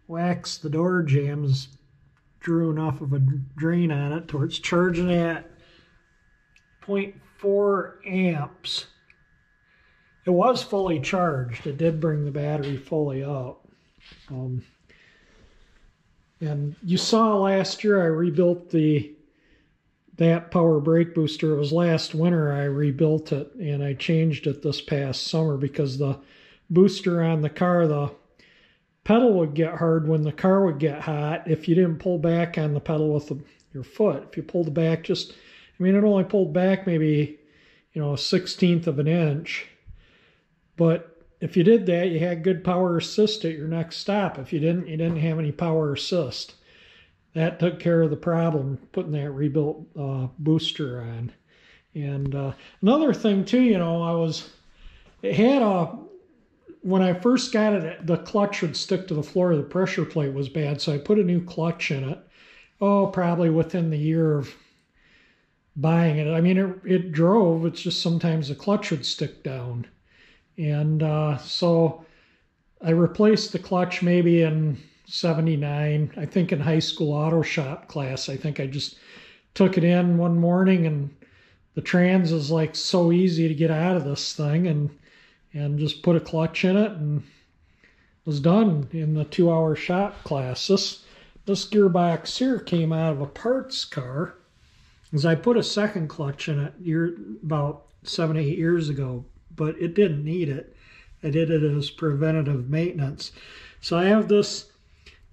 wax the door jambs drew enough of a drain on it towards charging at 0.4 amps. It was fully charged. It did bring the battery fully up. And you saw last year I rebuilt that power brake booster. It was last winter I rebuilt it, and I changed it this past summer because the booster on the car, the pedal would get hard when the car would get hot if you didn't pull back on the pedal with your foot. If you pulled it back just, I mean, it only pulled back maybe, you know, 1/16 of an inch. But if you did that, you had good power assist at your next stop. If you didn't have any power assist. That took care of the problem, putting that rebuilt booster on. And another thing too, you know, when I first got it, the clutch would stick to the floor. The pressure plate was bad, so I put a new clutch in it. Oh, probably within the year of buying it. I mean, it drove. It's just sometimes the clutch would stick down. And so I replaced the clutch maybe in 79, I think in high school auto shop class. I think I just took it in one morning, and the trans is like so easy to get out of this thing, and just put a clutch in it and was done in the 2-hour shop class. This gearbox here came out of a parts car, as I put a second clutch in it about 7 or 8 years ago, but it didn't need it. I did it as preventative maintenance. So I have this.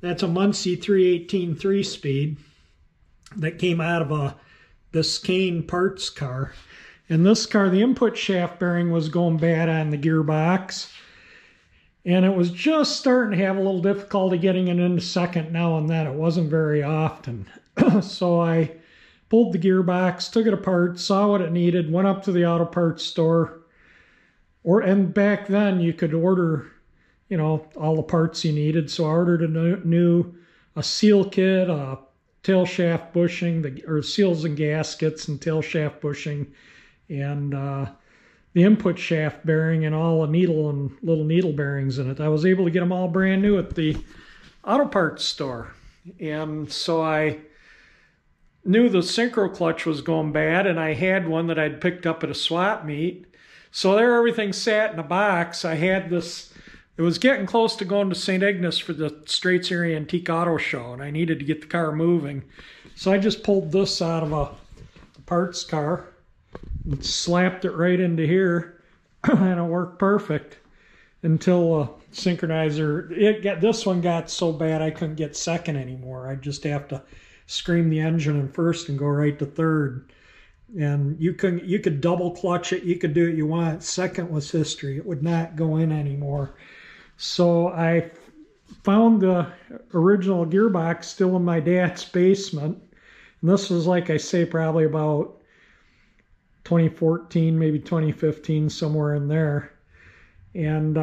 That's a Muncie 318 3-speed that came out of a Biscayne parts car. And this car, the input shaft bearing was going bad on the gearbox. And it was just starting to have a little difficulty getting it into second now and then. It wasn't very often. So I pulled the gearbox, took it apart, saw what it needed, went up to the auto parts store. And back then you could order, you know, all the parts you needed. So I ordered a seal kit, a tail shaft bushing, or seals and gaskets and tail shaft bushing, and the input shaft bearing and all the needle and little needle bearings in it. I was able to get them all brand new at the auto parts store. And so I knew the synchro clutch was going bad, and I had one that I'd picked up at a swap meet. So there everything sat in a box. I had this. It was getting close to going to St. Ignace for the Straits Area Antique Auto Show, and I needed to get the car moving. So I just pulled this out of a parts car and slapped it right into here, and it worked perfect until a synchronizer. This one got so bad I couldn't get second anymore. I'd just have to scream the engine in first and go right to third. And you could double clutch it. You could do what you want. Second was history. It would not go in anymore. So I found the original gearbox still in my dad's basement. And this was, like I say, probably about 2014, maybe 2015, somewhere in there. And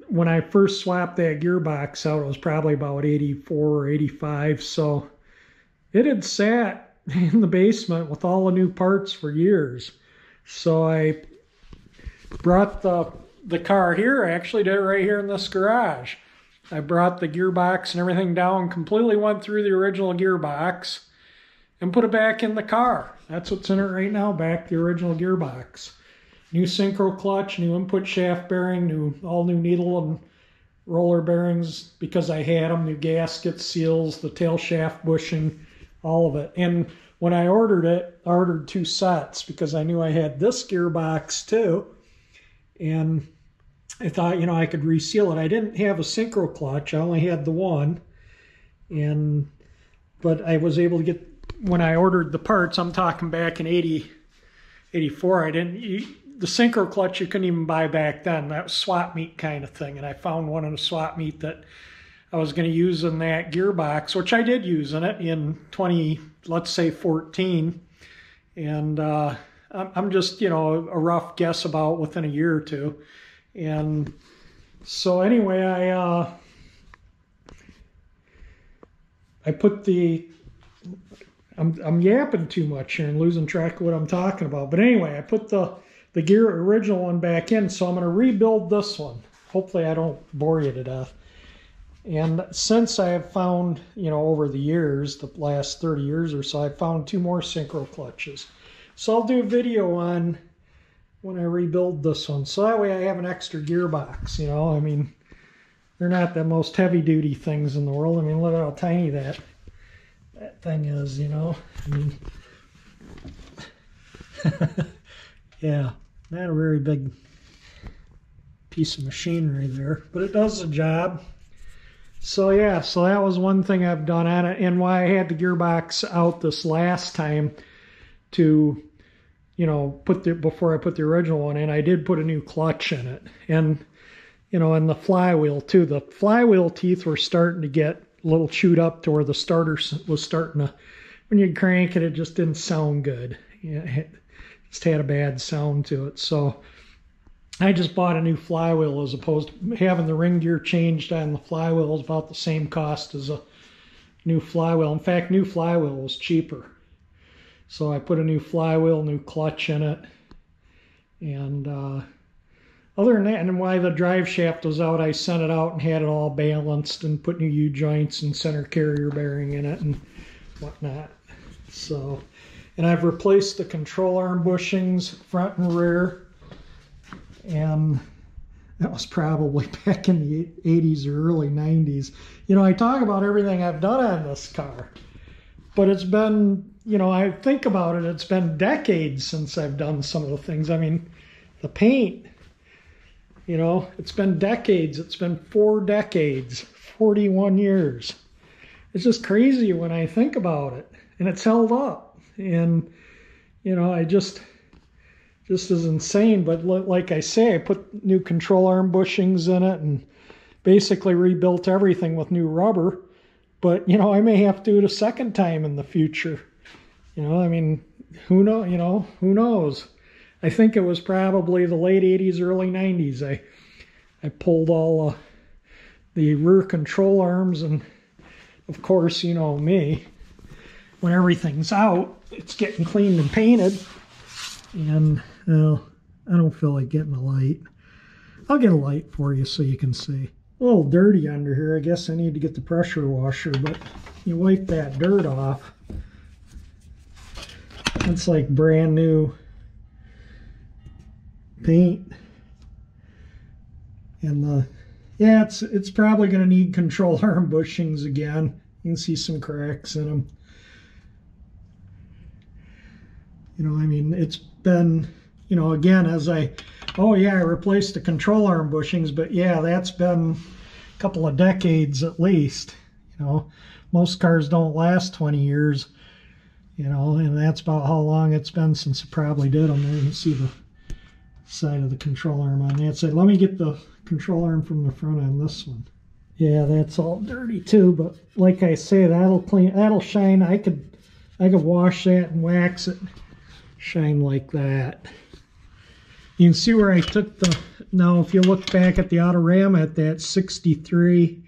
when I first swapped that gearbox out, it was probably about 84 or 85. So it had sat in the basement with all the new parts for years. So I brought the car here. I actually did it right here in this garage. I brought the gearbox and everything down, completely went through the original gearbox and put it back in the car. That's what's in it right now, back the original gearbox. New synchro clutch, new input shaft bearing, all new needle and roller bearings because I had them, new gaskets, seals, the tail shaft bushing, all of it. And when I ordered it, I ordered 2 sets because I knew I had this gearbox too. And I thought, you know, I could reseal it. I didn't have a synchro clutch. I only had the one. But I was able to get, when I ordered the parts, I'm talking back in 84, the synchro clutch you couldn't even buy back then. That was swap meet kind of thing. And I found one in a swap meet that I was going to use in that gearbox, which I did use in it in 14. And I'm just, you know, a rough guess about within a year or two. And so anyway, I put I'm yapping too much here and losing track of what I'm talking about. But anyway, I put the original one back in, so I'm going to rebuild this one. Hopefully I don't bore you to death. And since I have found, you know, over the years, the last 30 years or so, I've found 2 more synchro clutches. So I'll do a video on when I rebuild this one. So that way I have an extra gearbox, you know. I mean, they're not the most heavy-duty things in the world. I mean, look at how tiny that thing is, you know. I mean, yeah, not a very big piece of machinery there, but it does the job. So yeah, so that was one thing I've done on it, and why I had the gearbox out this last time to, you know, before I put the original one in, I did put a new clutch in it. And, you know, and the flywheel too. The flywheel teeth were starting to get a little chewed up to where the starter was starting to, when you crank it, it just didn't sound good. It just had a bad sound to it. So I just bought a new flywheel, as opposed to having the ring gear changed on the flywheel is about the same cost as a new flywheel. In fact, new flywheel was cheaper. So I put a new flywheel, new clutch in it. And other than that, and why the drive shaft was out, I sent it out and had it all balanced and put new U-joints and center carrier bearing in it and whatnot. So, and I've replaced the control arm bushings, front and rear. And that was probably back in the 80s or early 90s. You know, I talk about everything I've done on this car, but it's been, you know, I think about it, it's been decades since I've done some of the things. I mean, the paint, you know, it's been decades. It's been 4 decades, 41 years. It's just crazy when I think about it. And it's held up. And, you know, I just is insane. But like I say, I put new control arm bushings in it and basically rebuilt everything with new rubber. But, you know, I may have to do it a second time in the future. You know, I mean, who knows? You know, who knows? I think it was probably the late 80s, early 90s. I pulled all the rear control arms, and of course, you know me, when everything's out, it's getting cleaned and painted. And, well, I don't feel like getting a light. I'll get a light for you so you can see. A little dirty under here. I guess I need to get the pressure washer, but you wipe that dirt off. It's like brand new paint. And yeah, it's probably going to need control arm bushings again. You can see some cracks in them. You know, I mean, it's been, you know, again, oh yeah, I replaced the control arm bushings, but yeah, that's been a couple of decades at least. You know, most cars don't last 20 years, you know, and that's about how long it's been since I probably did them. There you can see the side of the control arm on that side. Let me get the control arm from the front on this one. Yeah, that's all dirty too, but like I say, that'll clean, that'll shine. I could wash that and wax it, shine like that. You can see where I took the, now if you look back at the Autorama at that 63,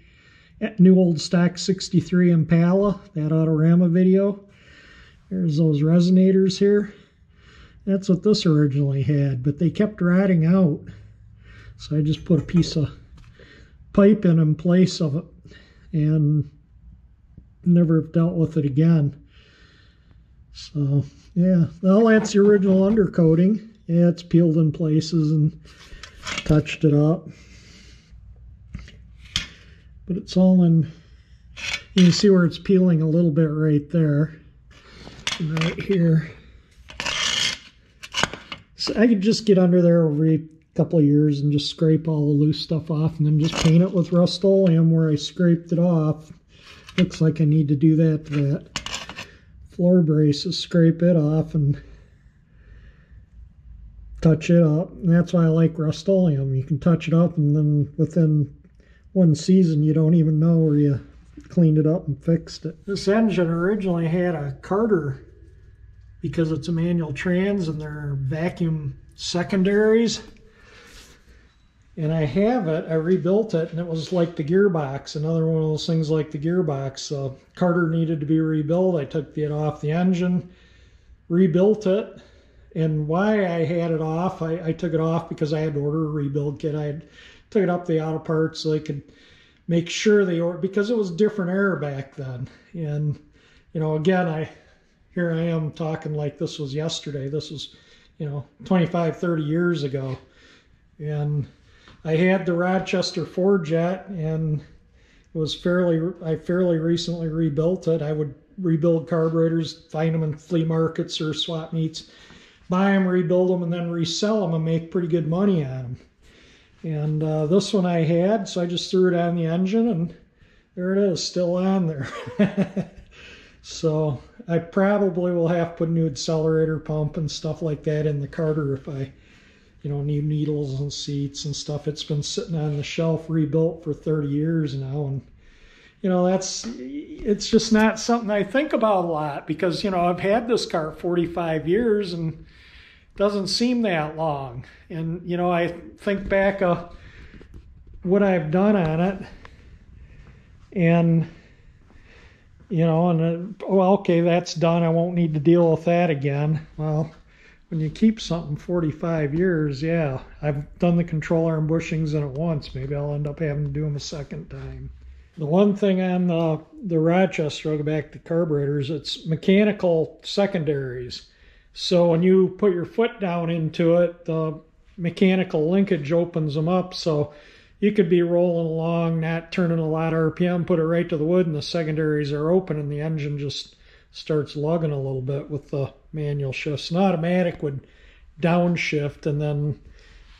new old stock 63 Impala, that Autorama video, there's those resonators here. That's what this originally had, but they kept rotting out. So I just put a piece of pipe in place of it and never dealt with it again. So yeah, well, that's the original undercoating. Yeah, it's peeled in places and touched it up. But it's all in, you can see where it's peeling a little bit right there. And right here. So I could just get under there every couple of years and just scrape all the loose stuff off and then just paint it with Rust-Oleum where I scraped it off. Looks like I need to do that to that floor braces, scrape it off and touch it up. And that's why I like Rust-Oleum. You can touch it up and then within one season you don't even know where you cleaned it up and fixed it. This engine originally had a Carter because it's a manual trans and they're vacuum secondaries. And I have it, I rebuilt it, and it was like the gearbox, another one of those things like the gearbox. So Carter needed to be rebuilt. I took it off the engine, rebuilt it, and why I had it off, I took it off because I had to order a rebuild kit. I took it up the auto parts so they could make sure they ordered, because it was different air back then. And, you know, again, here I am talking like this was yesterday. This was, you know, 25, 30 years ago. And I had the Rochester 4Jet, and it was I fairly recently rebuilt it. I would rebuild carburetors, find them in flea markets or swap meets, buy them, rebuild them, and then resell them and make pretty good money on them. And this one I had, so I just threw it on the engine, and there it is, still on there. So I probably will have to put a new accelerator pump and stuff like that in the Carter if I, need needles and seats and stuff. It's been sitting on the shelf rebuilt for 30 years now, and it's just not something I think about a lot because, I've had this car 45 years and it doesn't seem that long. And, I think back of what I've done on it and, well, okay, that's done. I won't need to deal with that again. Well, when you keep something 45 years, yeah, I've done the control arm bushings in it once. Maybe I'll end up having to do them a second time. The one thing on the Rochester, I'll go back to carburetors, it's mechanical secondaries. So when you put your foot down into it, the mechanical linkage opens them up. So you could be rolling along, not turning a lot of RPM, put it right to the wood, and the secondaries are open, and the engine just starts lugging a little bit with the manual shifts. An automatic would downshift, and then,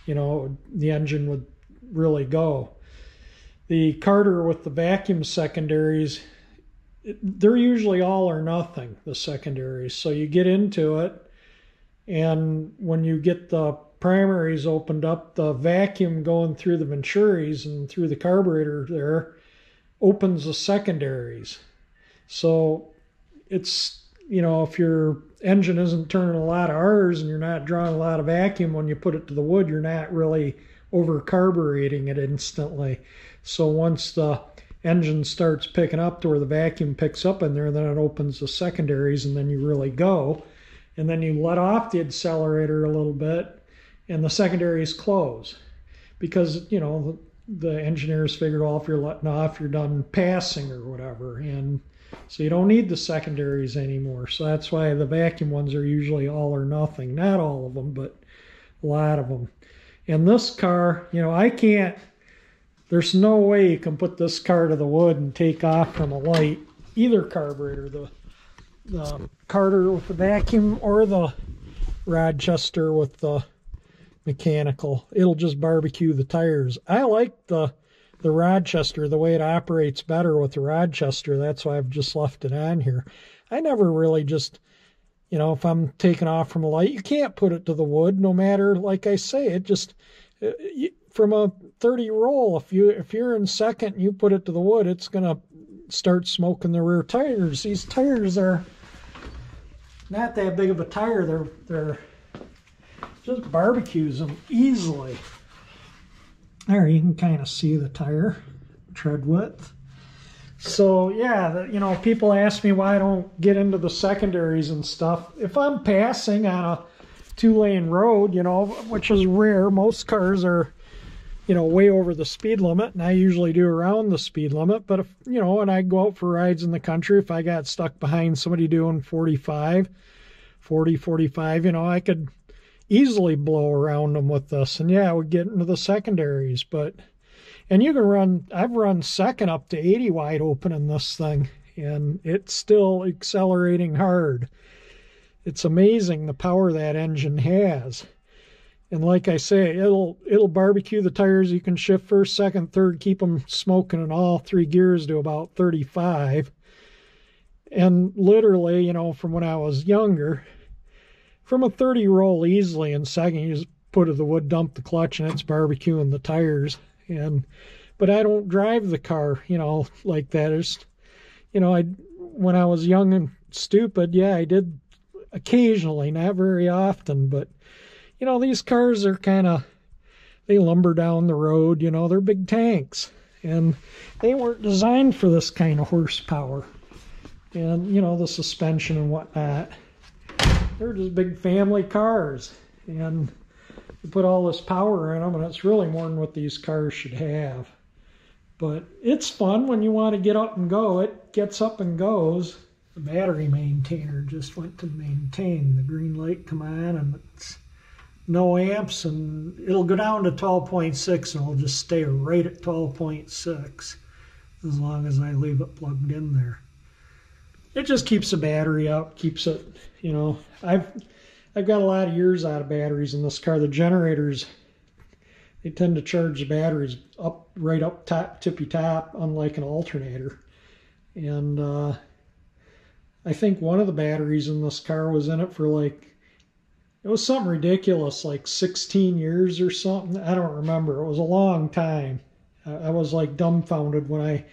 the engine would really go. The Carter with the vacuum secondaries, they're usually all or nothing, the secondaries. So you get into it, and when you get the primaries opened up, the vacuum going through the venturis and through the carburetor there opens the secondaries. So it's, if your engine isn't turning a lot of R's and you're not drawing a lot of vacuum when you put it to the wood, you're not really over carbureting it instantly. So once the engine starts picking up to where the vacuum picks up in there, then it opens the secondaries, and then you really go. And then you let off the accelerator a little bit, and the secondaries close. Because, the engineers figured, well, if you're letting off, you're done passing or whatever. And so you don't need the secondaries anymore. So that's why the vacuum ones are usually all or nothing. Not all of them, but a lot of them. And this car, there's no way you can put this car to the wood and take off from a light. Either carburetor, the Carter with the vacuum or the Rochester with the mechanical. It'll just barbecue the tires. I like the Rochester, the way it operates better with the Rochester. That's why I've just left it on here. I never really just, if I'm taking off from a light, you can't put it to the wood no matter, like I say, it just, from a 30 roll, if you're in second and you put it to the wood, it's going to start smoking the rear tires. These tires are not that big of a tire. They're just barbecues them easily. There, you can kind of see the tire tread width. So yeah, people ask me why I don't get into the secondaries and stuff. If I'm passing on a 2-lane road, which is rare, most cars are, way over the speed limit, and I usually do around the speed limit. But if, when I go out for rides in the country, if I got stuck behind somebody doing 40, 45, I could easily blow around them with this, and I would get into the secondaries. And you can run, I've run second up to 80 wide open in this thing, and it's still accelerating hard. It's amazing the power that engine has. And like I say, it'll barbecue the tires. You can shift first, second, third, keep them smoking in all 3 gears to about 35. And literally, from when I was younger, from a 30 roll easily in second, you just put it to the wood, dump the clutch, and it's barbecuing the tires. But I don't drive the car, like that. It's, when I was young and stupid, I did occasionally, not very often, but these cars are they lumber down the road, they're big tanks, and they weren't designed for this kind of horsepower and, the suspension and whatnot. They're just big family cars, and you put all this power in them, and it's really more than what these cars should have. But it's fun when you want to get up and go. It gets up and goes. The battery maintainer just went to maintain. The green light come on, and it's no amps, and it'll go down to 12.6, and it'll just stay right at 12.6 as long as I leave it plugged in there. It just keeps the battery up, keeps it, I've got a lot of years out of batteries in this car. The generators, they tend to charge the batteries right up top, tippy top, unlike an alternator. And I think one of the batteries in this car was in it for like, it was something ridiculous, like 16 years or something. I don't remember. It was a long time. I was like dumbfounded when I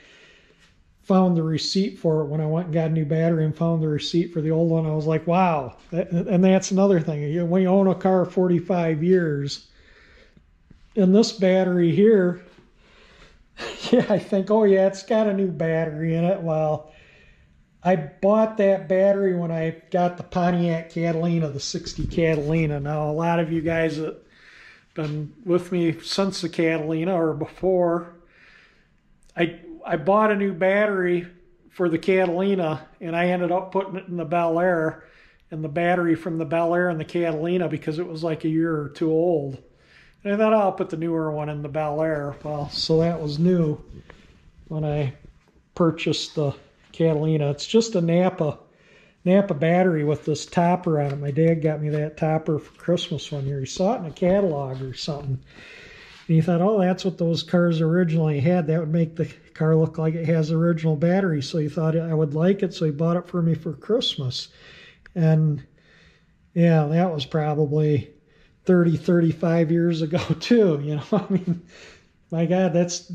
found the receipt for it. When I went and got a new battery and found the receipt for the old one, I was like, wow. And that's another thing. When you own a car 45 years, and this battery here, yeah, I think, oh yeah, it's got a new battery in it. Well, I bought that battery when I got the Pontiac Catalina, the 60 Catalina. Now, a lot of you guys that have been with me since the Catalina or before, I bought a new battery for the Catalina, and I ended up putting it in the Bel Air, and the battery from the Bel Air and the Catalina, because it was like a year or two old. And I thought, I'll put the newer one in the Bel Air. Well, so that was new when I purchased the Catalina. It's just a Napa battery with this topper on it. My dad got me that topper for Christmas one year. He saw it in a catalog or something. And he thought, oh, that's what those cars originally had. That would make the car look like it has original battery. So he thought I would like it, so he bought it for me for Christmas. And yeah, that was probably 30, 35 years ago too. You know, I mean, my God, that's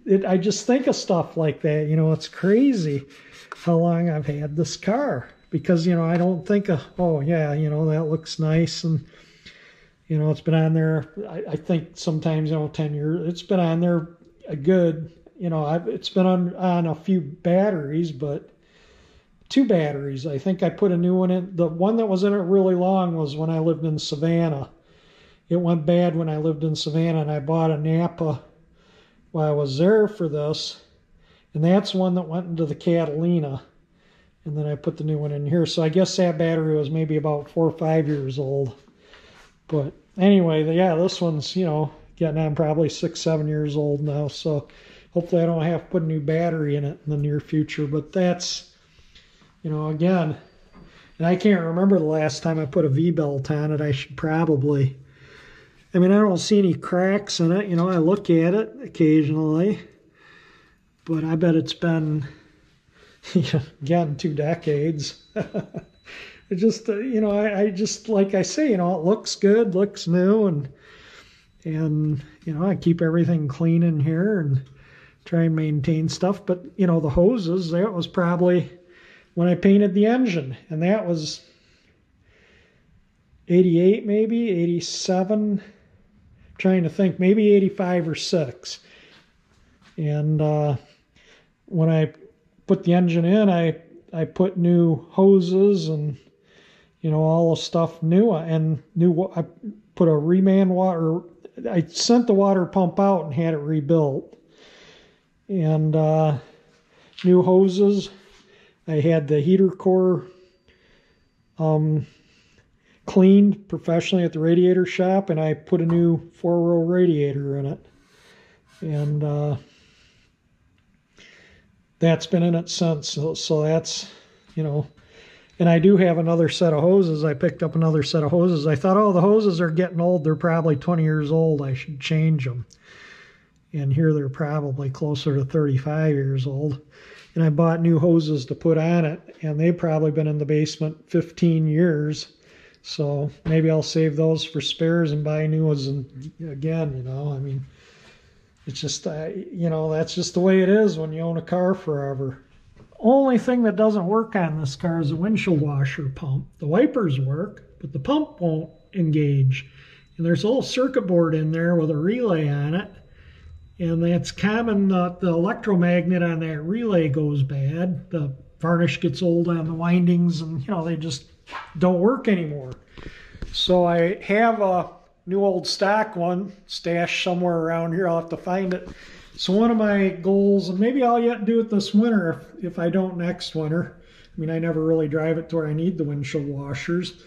it. I just think of stuff like that. You know, it's crazy how long I've had this car, because, you know, I don't think of, oh yeah, you know, that looks nice, and you know, it's been on there, I think sometimes, you know, 10 years. It's been on there a good, you know, it's been on a few batteries, but 2 batteries. I think I put a new one in. The one that was in it really long was when I lived in Savannah. It went bad when I lived in Savannah, and I bought a Napa while I was there for this. And that's one that went into the Catalina. And then I put the new one in here. So I guess that battery was maybe about 4 or 5 years old. But anyway, yeah, this one's, you know, getting on probably 6, 7 years old now. So hopefully I don't have to put a new battery in it in the near future. But that's, you know, again, and I can't remember the last time I put a V-belt on it. I should probably. I mean, I don't see any cracks in it. You know, I look at it occasionally. But I bet it's been, again, 2 decades. It just, you know, I just, like I say, you know, it looks good, looks new, and you know, I keep everything clean in here and try and maintain stuff. But, you know, the hoses, that was probably when I painted the engine, and that was 88 maybe, 87, I'm trying to think, maybe 85 or 6. And when I put the engine in, I put new hoses and, you know, all the stuff new, and I put a reman water. I sent the water pump out and had it rebuilt. And new hoses. I had the heater core cleaned professionally at the radiator shop, and I put a new 4-row radiator in it. And that's been in it since. So that's, you know, and I do have another set of hoses. I picked up another set of hoses. I thought, oh, the hoses are getting old. They're probably 20 years old. I should change them. And here they're probably closer to 35 years old. And I bought new hoses to put on it, and they've probably been in the basement 15 years. So maybe I'll save those for spares and buy new ones again, you know. I mean, it's just, you know, that's just the way it is when you own a car forever. Only thing that doesn't work on this car is the windshield washer pump. The wipers work, but the pump won't engage. And there's a little circuit board in there with a relay on it. And that's common, the electromagnet on that relay goes bad. The varnish gets old on the windings, and, you know, they just don't work anymore. So I have a new old stock one stashed somewhere around here. I'll have to find it. So one of my goals, and maybe I'll yet do it this winter if I don't next winter. I mean, I never really drive it to where I need the windshield washers.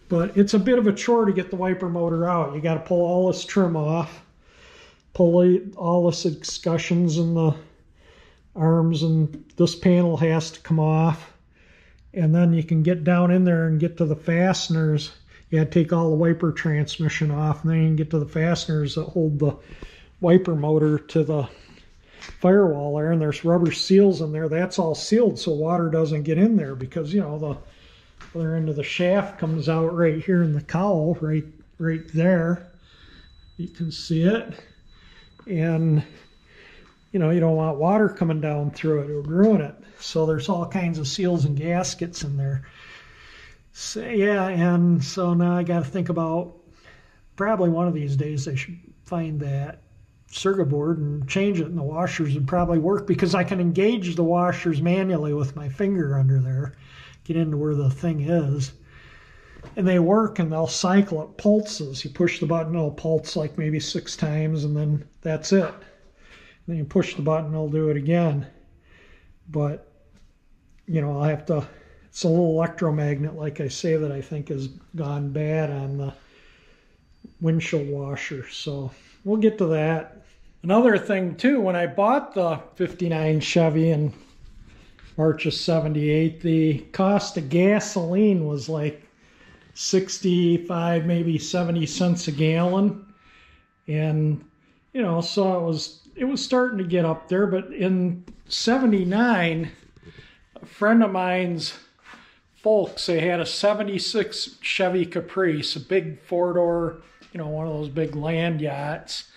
But it's a bit of a chore to get the wiper motor out. You got to pull all this trim off, pull all the escutcheons in the arms, and this panel has to come off. And then you can get down in there and get to the fasteners. You got to take all the wiper transmission off, and then you can get to the fasteners that hold the wiper motor to the firewall there, and there's rubber seals in there. That's all sealed so water doesn't get in there, because you know the other end of the shaft comes out right here in the cowl, right there. You can see it, and you know you don't want water coming down through it. It would ruin it. So there's all kinds of seals and gaskets in there. So yeah, and so now I got to think about, probably one of these days I should find that circuit board and change it, and the washers would probably work, because I can engage the washers manually with my finger under there, get into where the thing is, and they work, and they'll cycle. It pulses. You push the button, it'll pulse like maybe 6 times, and then that's it. And then you push the button, it'll do it again. But you know, I'll have to, it's a little electromagnet, like I say, that I think has gone bad on the windshield washer. So we'll get to that. Another thing too, when I bought the 59 Chevy in March of 78, the cost of gasoline was like 65, maybe 70 cents a gallon. And you know, so it was starting to get up there. But in 79, a friend of mine's folks, they had a 76 Chevy Caprice, a big 4-door, you know, one of those big land yachts,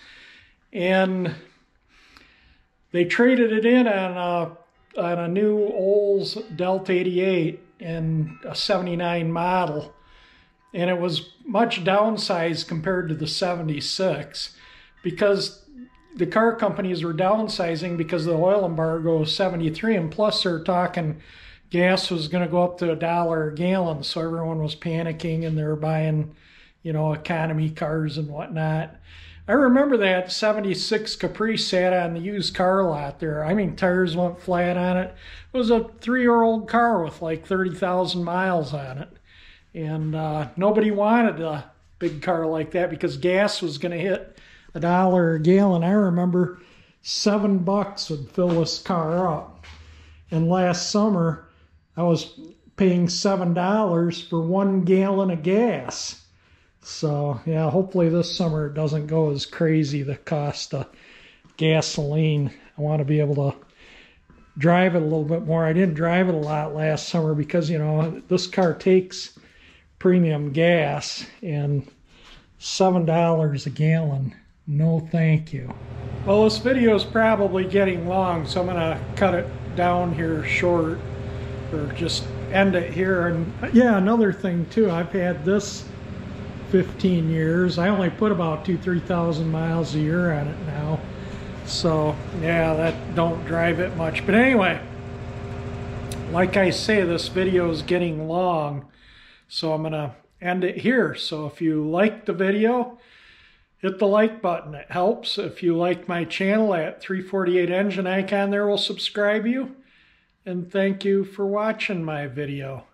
and they traded it in on a new Olds Delta 88 and a 79 model, and it was much downsized compared to the 76, because the car companies were downsizing because of the oil embargo of 73, and plus they're talking gas was going to go up to $1 a gallon, so everyone was panicking and they were buying, you know, economy cars and whatnot. I remember that 76 Caprice sat on the used car lot there. I mean, tires went flat on it. It was a 3-year-old car with like 30,000 miles on it. And nobody wanted a big car like that because gas was going to hit $1 a gallon. I remember $7 would fill this car up. And last summer, I was paying $7 for 1 gallon of gas. So yeah, hopefully this summer it doesn't go as crazy, the cost of gasoline. I want to be able to drive it a little bit more. I didn't drive it a lot last summer because, you know, this car takes premium gas, and $7 a gallon, no thank you. Well, this video is probably getting long, so I'm going to cut it down here short, or just end it here. And yeah, another thing too, I've had this 15 years. I only put about 2,000-3,000 miles a year on it now. So yeah, that don't drive it much. But anyway, like I say, this video is getting long, so I'm gonna end it here. So if you like the video, hit the like button. It helps. If you like my channel, at 348 engine icon there will subscribe you. And thank you for watching my video.